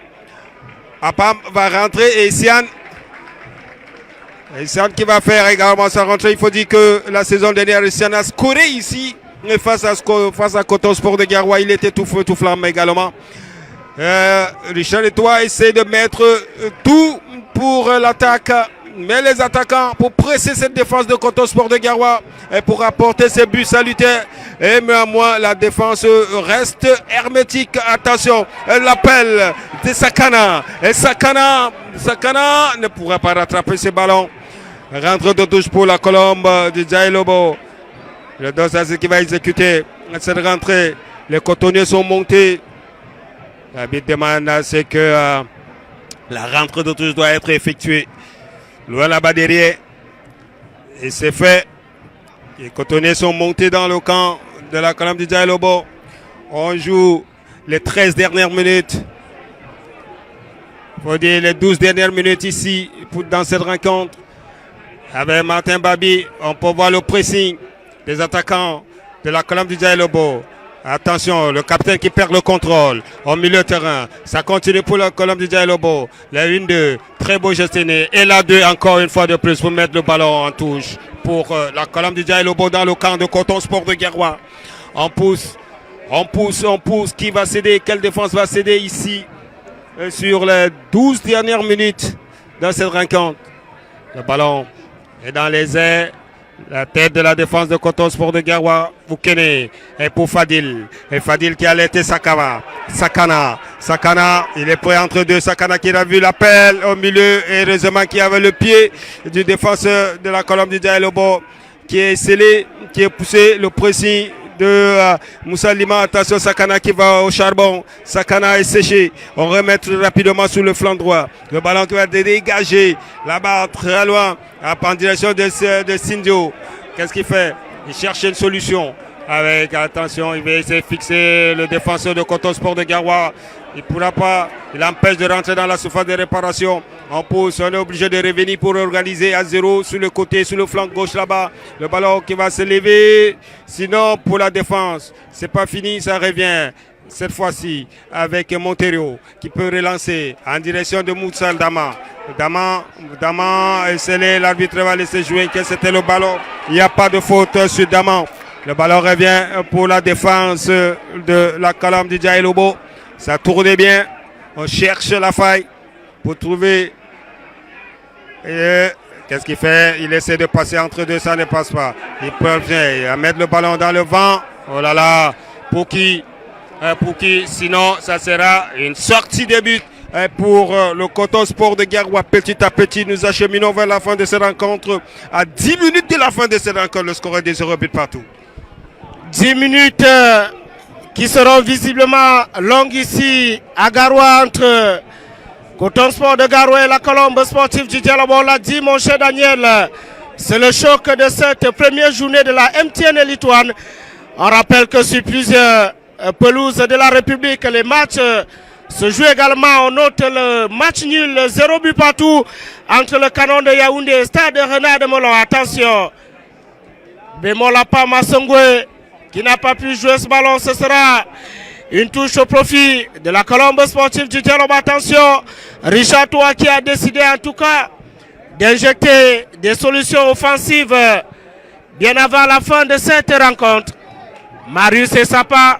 Apam va rentrer et Sian qui va faire également sa rentrée. Il faut dire que la saison dernière, Sian a scoré ici face à Coton Sport de Garoua. Il était tout feu, tout flamme également. Richard Etoile essaie de mettre tout pour l'attaque. Mais les attaquants pour presser cette défense de Coton Sport de Garoua et pour apporter ces buts salutaires. Et néanmoins, la défense reste hermétique. Attention, l'appel de Sakana. Et Sakana ne pourra pas rattraper ces ballons. Rentre de touche pour la colombe de Jailobo. Le Dossas qui va exécuter cette rentrée. Les cotonniers sont montés. La bite demande, c'est que la rentrée de touche doit être effectuée. Loin là-bas derrière. Et c'est fait. Les cotonniers sont montés dans le camp de la colonne de Jailobo. On joue les 13 dernières minutes. Il faut dire les 12 dernières minutes ici dans cette rencontre. Avec Martin Babi, on peut voir le pressing des attaquants de la colonne de Jailobo. Attention, le capitaine qui perd le contrôle au milieu de terrain. Ça continue pour la colonne de Jailobo. La 1-2, très beau gestionné. Et la 2 encore une fois de plus pour mettre le ballon en touche pour la colonne de Jailobo dans le camp de Coton Sport de Garoua. On pousse. Qui va céder? Quelle défense va céder ici sur les 12 dernières minutes dans cette rencontre? Le ballon est dans les airs. La tête de la défense de Coton Sport de Garoua, Boukene, et pour Fadil. Et Fadil qui a allaité Sakana, il est prêt entre deux. Sakana qui a vu l'appel au milieu. Et heureusement qui avait le pied du défenseur de la colonne de Jailobo qui est scellé, qui est poussé le pressing de Moussa Lima. Attention, Sakana qui va au charbon. Sakana est séché. On remet rapidement sur le flanc droit. Le ballon qui va dégager là-bas très loin en direction de Sindio. Qu'est-ce qu'il fait? Il cherche une solution. Avec, attention, il va essayer de fixer le défenseur de Coton Sport de Garoua. Il ne pourra pas, il empêche de rentrer dans la surface de réparation. On pousse, on est obligé de revenir pour organiser à 0 sur le côté, sur le flanc gauche là-bas. Le ballon qui va se lever. Sinon, pour la défense, c'est pas fini, ça revient. Cette fois-ci, avec Monterio qui peut relancer en direction de Moussa Dama. Dama est scellé, l'arbitre va laisser jouer que c'était le ballon. Il n'y a pas de faute sur Dama. Le ballon revient pour la défense de la colonne de Jailobo. Ça tournait bien. On cherche la faille pour trouver. Qu'est-ce qu'il fait? Il essaie de passer entre deux, ça ne passe pas. Il peut mettre le ballon dans le vent. Oh là là. Pour qui? Sinon, ça sera une sortie de but pour le Coton Sport de Garoua. Petit à petit, nous acheminons vers la fin de cette rencontre. À 10 minutes de la fin de cette rencontre, le score est de 0 but partout. 10 minutes qui seront visiblement longues ici à Garoua entre Coton Sport de Garoua et la Colombe sportive du Dialobo. On l'a dit, mon cher Daniel, c'est le choc de cette première journée de la MTN Elite One. On rappelle que sur plusieurs pelouses de la République, les matchs se jouent également. On note le match nul, 0 but partout entre le Canon de Yaoundé et Stade Renard de Molon. Attention, Bemolapa Massongwe qui n'a pas pu jouer ce ballon, ce sera une touche au profit de la Colombe sportive du Dialobo. Attention, Richard Toua qui a décidé en tout cas d'injecter des solutions offensives bien avant la fin de cette rencontre. Marius et Sapa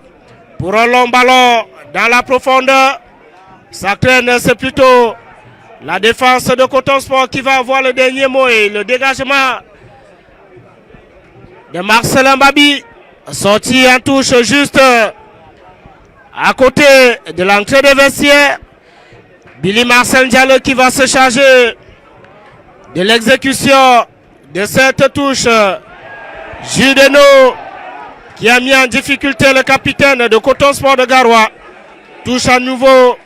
pour un long ballon dans la profondeur. Ça traîne, c'est plutôt la défense de Coton Sport qui va avoir le dernier mot et le dégagement de Marcelin Babi. Sorti en touche juste à côté de l'entrée des vestiaires. Billy Marcel Diallo qui va se charger de l'exécution de cette touche. Judeno qui a mis en difficulté le capitaine de Coton Sport de Garoua. Touche à nouveau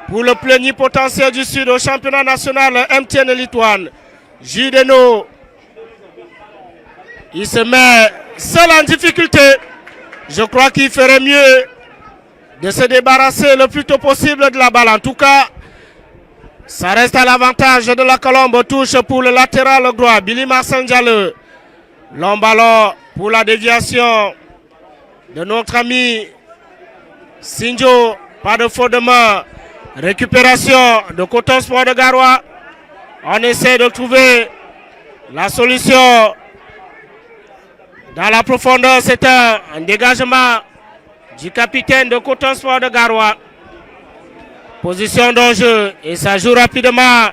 pour le plénipotentiaire du Sud au championnat national MTN Elite One. Judeno, il se met seul en difficulté. Je crois qu'il ferait mieux de se débarrasser le plus tôt possible de la balle. En tout cas, ça reste à l'avantage de la Colombe. Touche pour le latéral droit, Billy Marcel Diallo. Long ballon pour la déviation de notre ami Sinjo. Pas de faute de main. Récupération de Coton Sport de Garoua. On essaie de trouver la solution dans la profondeur. C'est un dégagement du capitaine de Coton Sport de Garoua. Position d'enjeu et ça joue rapidement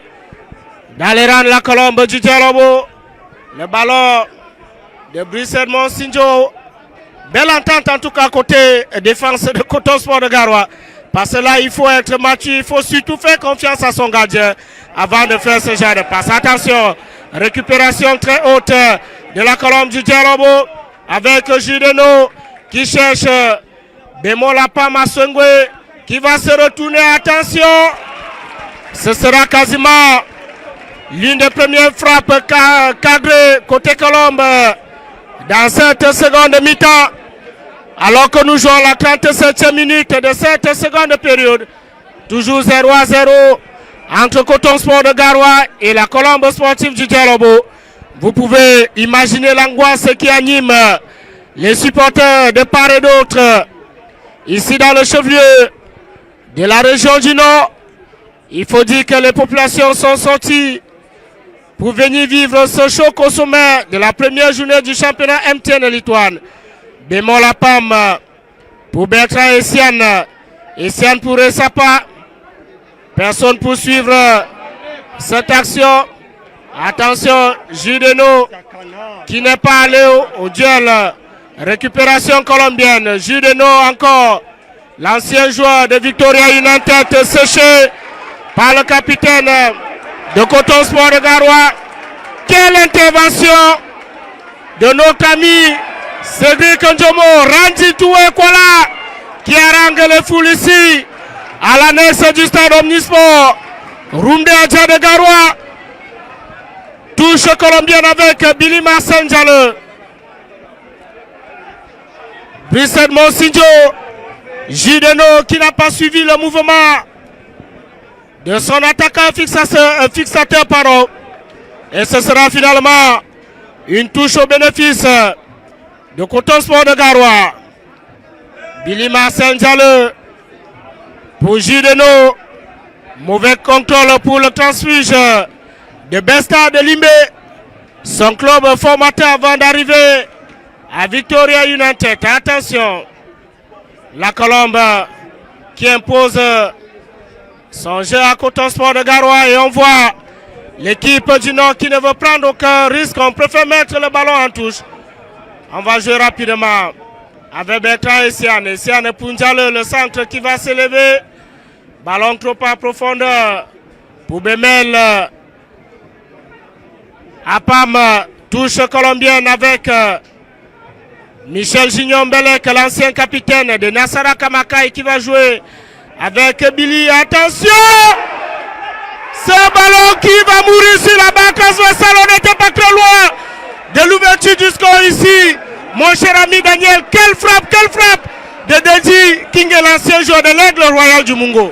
dans les rangs de la Colombe du Dialobo. Le ballon de Brice Edmond Sinjo. Belle entente en tout cas côté défense de Coton Sport de Garoua. Parce que là il faut être mature, il faut surtout faire confiance à son gardien avant de faire ce genre de passe. Attention, récupération très haute de la Colombe du Dialobo avec Judeno qui cherche Bemolapa Massongwe qui va se retourner. Attention, ce sera quasiment l'une des premières frappes cadrées côté Colombe dans cette seconde mi-temps. Alors que nous jouons la 37e minute de cette seconde période. Toujours 0-0 entre Coton Sport de Garoua et la Colombe sportive du Dialobo. Vous pouvez imaginer l'angoisse qui anime les supporters de part et d'autre. Ici dans le chef-lieu de la région du Nord, il faut dire que les populations sont sorties pour venir vivre ce choc au sommet de la première journée du championnat MTN Elite One. Bémol à Pam pour Bertrand et Siane. Et Siane pour Sapa. Personne pour suivre cette action. Attention, Judeno qui n'est pas allé au duel. Récupération colombienne. Judeno encore. L'ancien joueur de Victoria United séché par le capitaine de Coton Sport de Garoua. Quelle intervention de notre ami Cédric Ndjomo, Randy Toué Kwala qui harangue les foules ici à l'annexe du stade Omnisport. Roundé Adja de Garoua. Touche colombienne avec Billy Marcel Diallo. Brice Edmond Sinjo. Judeno qui n'a pas suivi le mouvement de son attaquant fixateur pardon. Et ce sera finalement une touche au bénéfice de Coton Sport de Garoua. Billy Marcel Diallo pour Judeno. Mauvais contrôle pour le transfuge de Besta de Limbe. Son club formateur avant d'arriver à Victoria United. Attention. La Colombe qui impose son jeu à Coton Sport de Garoua. Et on voit l'équipe du Nord qui ne veut prendre aucun risque. On préfère mettre le ballon en touche. On va jouer rapidement avec Bertrand et Siane. Siane Punjale, le centre qui va s'élever. Ballon trop à profondeur pour Bemel. Apam, touche colombienne avec Michel Gignon Belek, l'ancien capitaine de Nassara Kamakai qui va jouer avec Billy. Attention! Ce ballon qui va mourir sur la barre transversale, on n'était pas très loin de l'ouverture du score ici. Mon cher ami Daniel, quelle frappe de Deji King, l'ancien joueur de l'Aigle Royal du Mungo.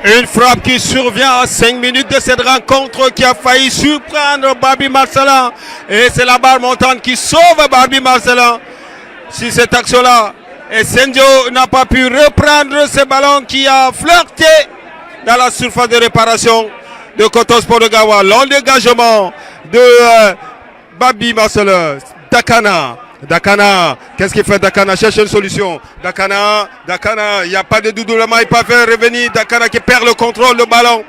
Une frappe qui survient à 5 minutes de cette rencontre qui a failli surprendre Barbie Marcelin. Et c'est la barre montante qui sauve Barbie Marcelin sur cette action-là. Et Sendio n'a pas pu reprendre ce ballon qui a flirté dans la surface de réparation de Coton Sport de Gawa. Long dégagement de Barbie Marcelin. Dakana, qu'est-ce qu'il fait Dakana? Cherche une solution. Dakana, il n'y a pas de doublement, il peut faire revenir Dakana qui perd le contrôle du ballon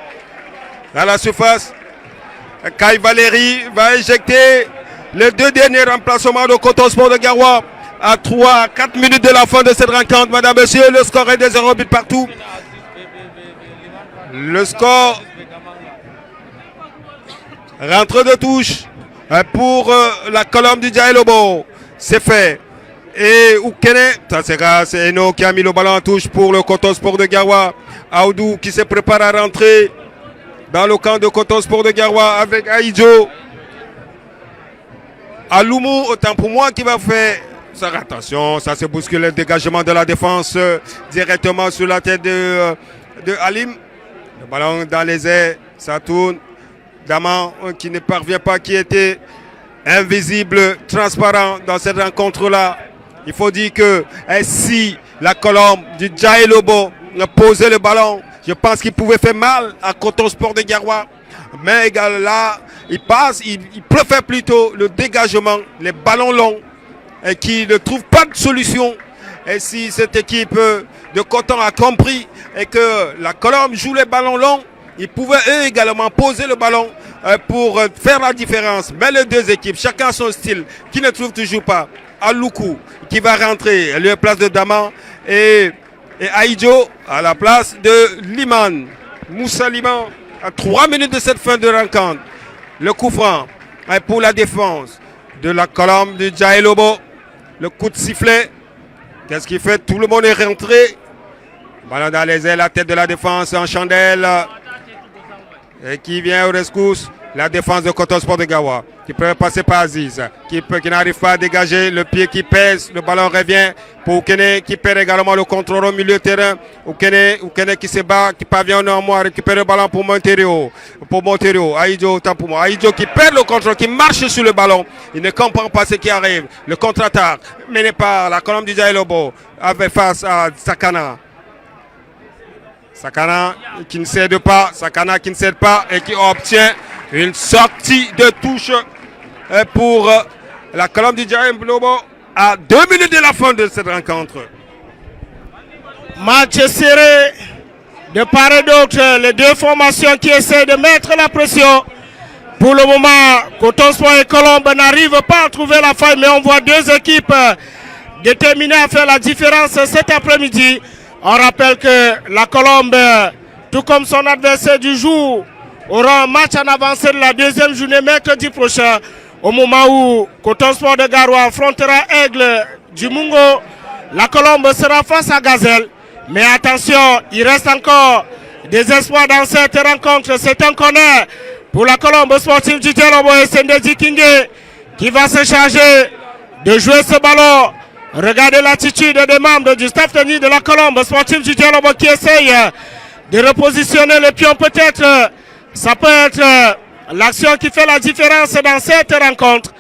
dans la surface. Kai Valéry va éjecter les 2 derniers remplacements de Coton Sport de Gawa à 4 minutes de la fin de cette rencontre. Madame, monsieur, le score est de 0 but partout. Le score rentre de touche pour la colonne du Djaïlobo. C'est fait. Et Oukene, c'est Eno qui a mis le ballon en touche pour le Coton Sport de Gawa. Aoudou qui se prépare à rentrer dans le camp de Coton Sport de Gawa avec Aïdjo. Aloumou, autant pour moi, qui va faire. Attention, ça se bouscule le dégagement de la défense directement sur la tête de Alim. Le ballon dans les airs, ça tourne. Daman qui ne parvient pas, qui était invisible, transparent dans cette rencontre-là. Il faut dire que si la colombe du Djaïlobo posait le ballon, je pense qu'il pouvait faire mal à Coton Sport de Gawa. Mais là, il préfère plutôt le dégagement, les ballons longs, et qui ne trouve pas de solution. Et si cette équipe de Coton a compris et que la colombe joue les ballons longs, ils pouvaient eux également poser le ballon pour faire la différence. Mais les deux équipes, chacun son style, qui ne trouve toujours pas. Aloukou qui va rentrer à la place de Daman et Aïdjo à la place de Liman. Moussa Liman à 3 minutes de cette fin de rencontre. Le coup franc pour la défense de la colonne de Djaïlobo. Le coup de sifflet. Qu'est-ce qu'il fait? Tout le monde est rentré. Ballon dans les ailes, la tête de la défense en chandelle. Et qui vient au rescousse, la défense de Coton Sport de Gawa, qui peut passer par Aziz, qui n'arrive pas à dégager, le pied qui pèse, le ballon revient pour Oukene, qui perd également le contrôle au milieu de terrain. Oukene qui se bat, qui parvient néanmoins à récupérer le ballon pour Monterio. Aïdjo, autant pour moi. Aïdjo qui perd le contrôle, qui marche sur le ballon. Il ne comprend pas ce qui arrive. Le contre-attaque mené par la colonne du Djaïlobo avec face à Sakana. Sakana qui ne cède pas, et qui obtient une sortie de touche pour la colonne du Djaïlobo à 2 minutes de la fin de cette rencontre. Match serré de part et d'autre, les deux formations qui essaient de mettre la pression. Pour le moment, Coton Sport et Colombe n'arrivent pas à trouver la faille, mais on voit deux équipes déterminées à faire la différence cet après-midi. On rappelle que la Colombe, tout comme son adversaire du jour, aura un match en avancée de la deuxième journée mercredi prochain, au moment où Coton Sport de Garoua affrontera Aigle du Mungo. La Colombe sera face à Gazelle. Mais attention, il reste encore des espoirs dans cette rencontre. C'est un corner pour la Colombe sportive du Djaïlobo et Sendeji Kingé qui va se charger de jouer ce ballon. Regardez l'attitude des membres du staff technique de la Colombe sportive du Djaïlobo qui essaye de repositionner le pion. Peut-être, ça peut être l'action qui fait la différence dans cette rencontre.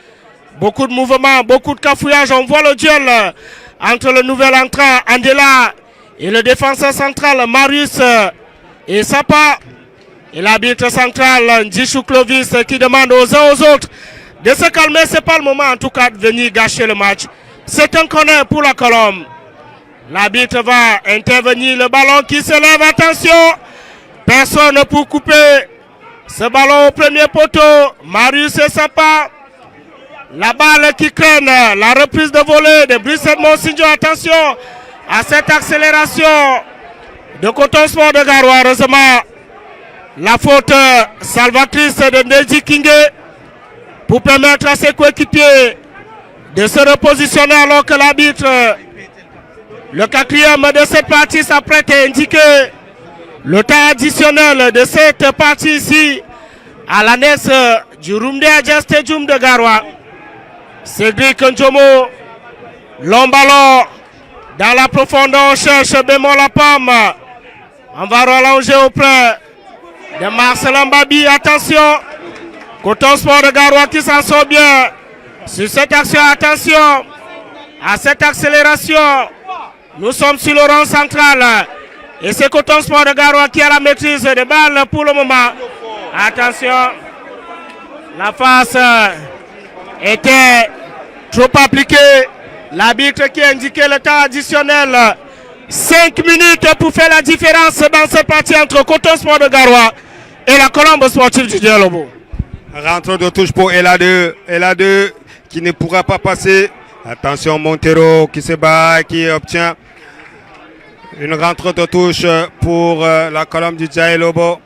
Beaucoup de mouvements, beaucoup de cafouillage. On voit le duel entre le nouvel entrant Andela et le défenseur central Marius et Sapa. Et l'arbitre central Ndjishou Clovis qui demande aux uns aux autres de se calmer. Ce n'est pas le moment en tout cas de venir gâcher le match. C'est un corner pour la Colombe. L'arbitre va intervenir. Le ballon qui se lève. Attention. Personne pour couper ce ballon au premier poteau. Marius et Sapa. La balle qui traîne. La reprise de volée de Brice Edmond Sinjo. Attention à cette accélération de Coton Sport de Garoua. Heureusement, la faute salvatrice de Neji Kingé pour permettre à ses coéquipiers de se repositionner alors que l'arbitre, le quatrième de cette partie, s'apprête à indiquer le temps additionnel de cette partie ici à l'annexe du Rumde Adja Stadium de Garoua. Cédric Ndjomo, long ballon dans la profondeur, on cherche bémol la pomme. On va rallonger auprès de Marcelin Babi. Attention, Coton Sport de Garoua qui s'en sort bien sur cette action. Attention à cette accélération. Nous sommes sur le rond central et c'est Coton Sport de Garoua qui a la maîtrise de balle pour le moment. Attention, la face était trop appliquée. L'arbitre qui a indiqué le temps additionnel. 5 minutes pour faire la différence dans cette partie entre Coton Sport de Garoua et la Colombe sportive du Dialobo. Rentre de touche pour Ela2. Ela2 qui ne pourra pas passer. Attention, Montero qui se bat, qui obtient une rentre de touche pour la Colombe du Dialobo.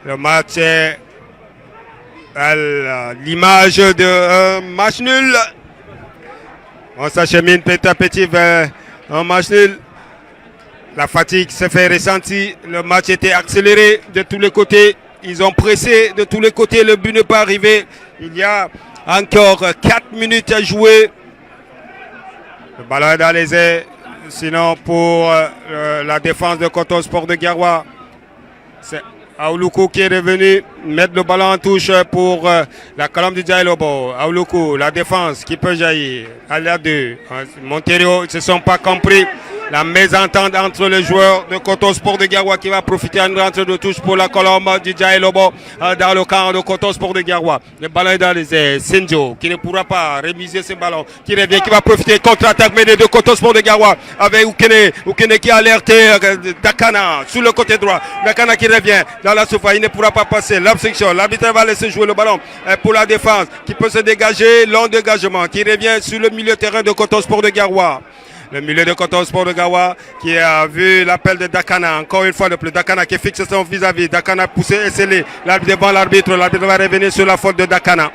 Le match est à l'image d'un match nul. On s'achemine petit à petit vers un match nul. La fatigue s'est fait ressentir. Le match était accéléré de tous les côtés. Ils ont pressé de tous les côtés. Le but n'est pas arrivé. Il y a encore 4 minutes à jouer. Le ballon est dans les airs. Sinon, pour la défense de Coton Sport de Garoua, c'est Aouloukou qui est revenu mettre le ballon en touche pour la Colombe du Dialobo. Aouloukou, la défense qui peut jaillir. À la 2. Montero, ils ne se sont pas compris. La mésentente entre les joueurs de Coton Sport de Garoua qui va profiter d'une rentrée de touche pour la Colombe du Dialobo dans le camp de Coton Sport de Garoua. Le ballon est dans les airs. Sinjo qui ne pourra pas rémiser ce ballon. Qui revient, qui va profiter contre-attaque menée de Coton Sport de Garoua avec Oukene. Oukene qui a alerté Dakana sur le côté droit. Dakana qui revient dans la surface. Il ne pourra pas passer. L'obstruction. L'arbitre va laisser jouer le ballon pour la défense qui peut se dégager. Long dégagement qui revient sur le milieu terrain de Coton Sport de Garoua. Le milieu de Coton Sport de Garoua qui a vu l'appel de Dakana. Encore une fois de plus, Dakana qui fixe son vis-à-vis. Dakana poussé et scellé. Devant l'arbitre. L'arbitre va revenir sur la faute de Dakana.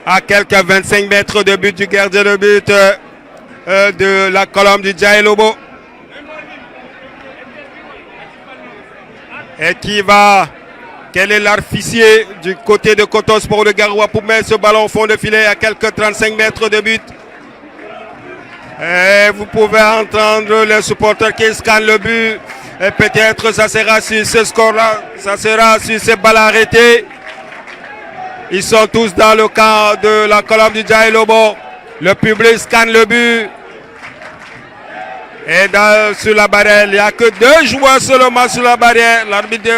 À quelques 25 mètres de but du gardien de but de la Colombe du Dialobo. Et qui va... Quel est l'artificier du côté de Coton Sport de Garoua pour mettre ce ballon au fond de filet à quelques 35 mètres de but. Et vous pouvez entendre les supporters qui scannent le but. Et peut-être ça sera sur ce score-là, ça sera sur ces balles arrêtées. Ils sont tous dans le camp de la Colombe du Dialobo. Le public scanne le but. Et sur la barrière, il n'y a que 2 joueurs seulement sur la barrière. L'arbitre,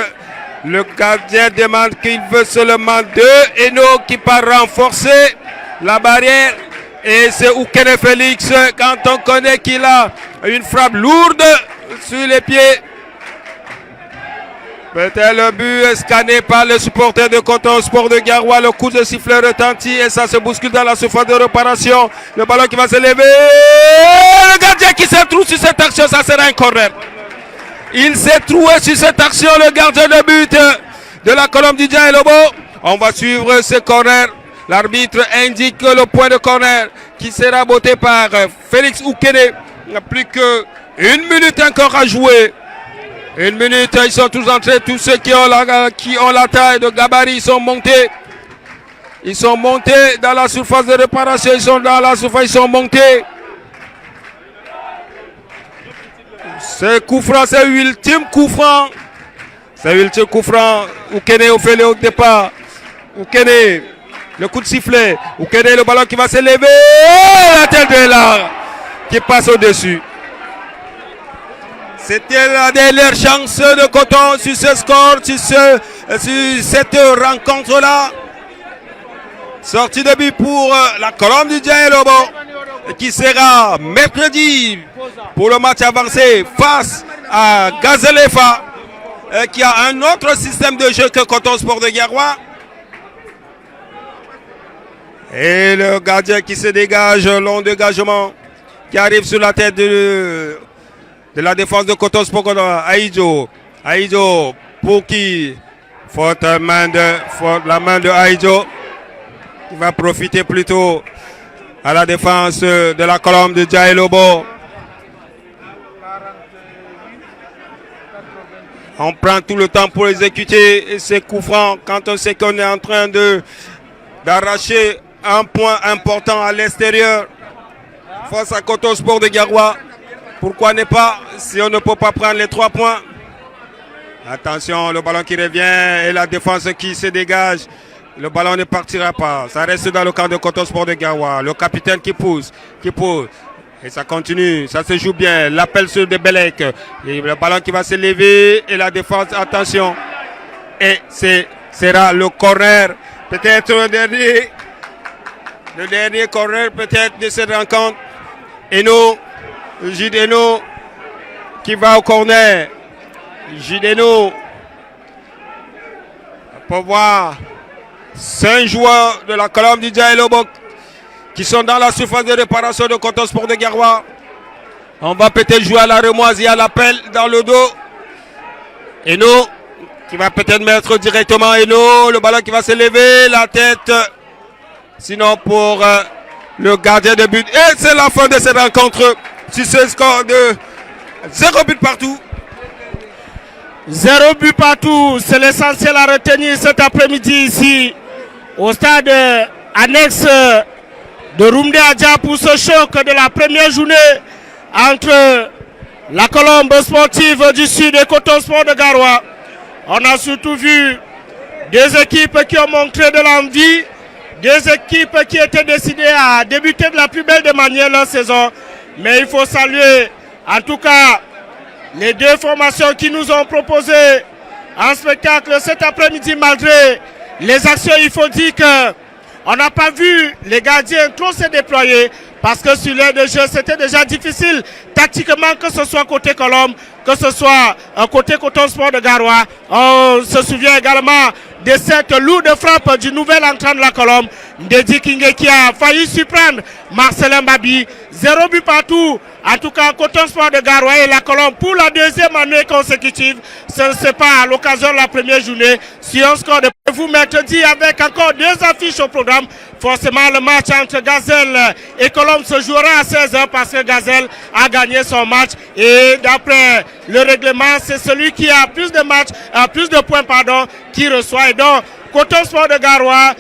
le gardien demande qu'il veut seulement 2 Eno qui part renforcer la barrière. Et c'est Oukene Félix, quand on connaît qu'il a une frappe lourde sur les pieds. Peut-être le but est scanné par les supporters de Coton Sport de Garoua. Le coup de sifflet retentit et ça se bouscule dans la surface de réparation. Le ballon qui va se lever. Le gardien qui se trouve sur cette action, ça sera un corner. Il s'est trouvé sur cette action, le gardien de but de la Colombe du Dialobo. On va suivre ce corner. L'arbitre indique le point de corner qui sera botté par Félix Oukene. Il n'y a plus qu'une minute encore à jouer. 1 minute, ils sont tous entrés. Tous ceux qui ont la taille de gabarit sont montés. Ils sont montés dans la surface de réparation. Ils sont dans la surface, ils sont montés. Ce coup franc, c'est l'ultime coup franc. C'est l'ultime coup franc. Oukene au fait le départ. Oukene. Le coup de sifflet, Oukene, le ballon qui va s'élever, la tête de là, qui passe au-dessus. C'était la dernière chance de Coton sur ce score, sur cette rencontre-là. Sortie de but pour la Colombe du Dialobo, qui sera mercredi pour le match avancé face à Gazelefa, qui a un autre système de jeu que Coton Sport de Garoua. Et le gardien qui se dégage, long dégagement, qui arrive sur la tête de la défense de Coton Sport. Aïdjo. Aïdjo pour qui? Faute la main de Aïdjo qui va profiter plutôt à la défense de la colonne de Djaï Lobo. On prend tout le temps pour exécuter ces coups francs quand on sait qu'on est en train d'arracher un point important à l'extérieur face à Coton Sport de Garoua. Pourquoi ne pas si on ne peut pas prendre les 3 points? Attention, le ballon qui revient et la défense qui se dégage. Le ballon ne partira pas. Ça reste dans le camp de Coton Sport de Garoua. Le capitaine qui pousse. Et ça continue, ça se joue bien. L'appel sur de Belek. Et le ballon qui va se lever et la défense, attention. Et sera le corner. Peut-être le dernier corner peut-être de cette rencontre. Eno, Jideno qui va au corner. Jideno. Pour voir 5 joueurs de la colonne du Djaï Lobo qui sont dans la surface de réparation de Coton Sport de Garoua. On va peut-être jouer à la remoise, il y a l'appel dans le dos. Eno qui va peut-être mettre directement Eno, le ballon qui va se lever, la tête. Sinon pour le gardien de but. Et c'est la fin de cette rencontre sur ce score de 0 but partout. 0 but partout, c'est l'essentiel à retenir cet après-midi ici au stade annexe de Roumdé Adja pour ce choc de la première journée entre la colombe sportive du Sud et Coton Sport de Garoua. On a surtout vu des équipes qui ont montré de l'envie, des équipes qui étaient décidées à débuter de la plus belle des manières leur saison. Mais il faut saluer en tout cas les 2 formations qui nous ont proposé un spectacle cet après-midi malgré les actions. Il faut dire qu'on n'a pas vu les gardiens trop se déployer parce que sur l'aire de jeu c'était déjà difficile tactiquement, que ce soit côté Colombe, que ce soit côté Coton Sport de Garoua. On se souvient également de cette lourde frappe du nouvel entrant de la Colombe, Ndedi Kingé, qui a failli surprendre Marcelin Babi. 0 but partout. En tout cas, Coton Sport de Garoua et la Colombe pour la 2e année consécutive. Ce n'est pas à l'occasion de la première journée. Si on score de vous mercredi avec encore 2 affiches au programme, forcément le match entre Gazelle et Colombe se jouera à 16h parce que Gazelle a gagné son match. Et d'après le règlement, c'est celui qui a plus de matchs, plus de points, qui reçoit. Et donc, Coton Sport de Garoua,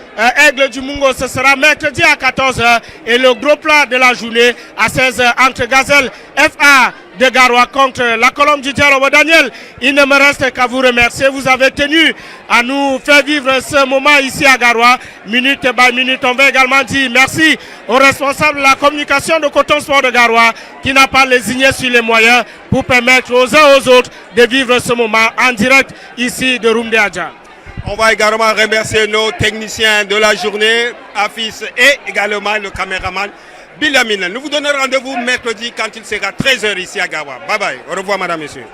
Aigle du Mungo, ce sera mercredi à 14h et le gros plat de la journée à 16h entre Gazelle FA de Garoua contre la colombe du Djaï Lobo. Daniel, il ne me reste qu'à vous remercier. Vous avez tenu à nous faire vivre ce moment ici à Garoua, minute by minute. On va également dire merci aux responsables de la communication de Coton Sport de Garoua qui n'a pas lésigné sur les moyens pour permettre aux uns aux autres de vivre ce moment en direct ici de Roumdé Adja. On va également remercier nos techniciens de la journée, Afis et également le caméraman Bilamine. Nous vous donnons rendez-vous mercredi quand il sera 13h ici à Garoua. Bye bye. Au revoir, madame, messieurs.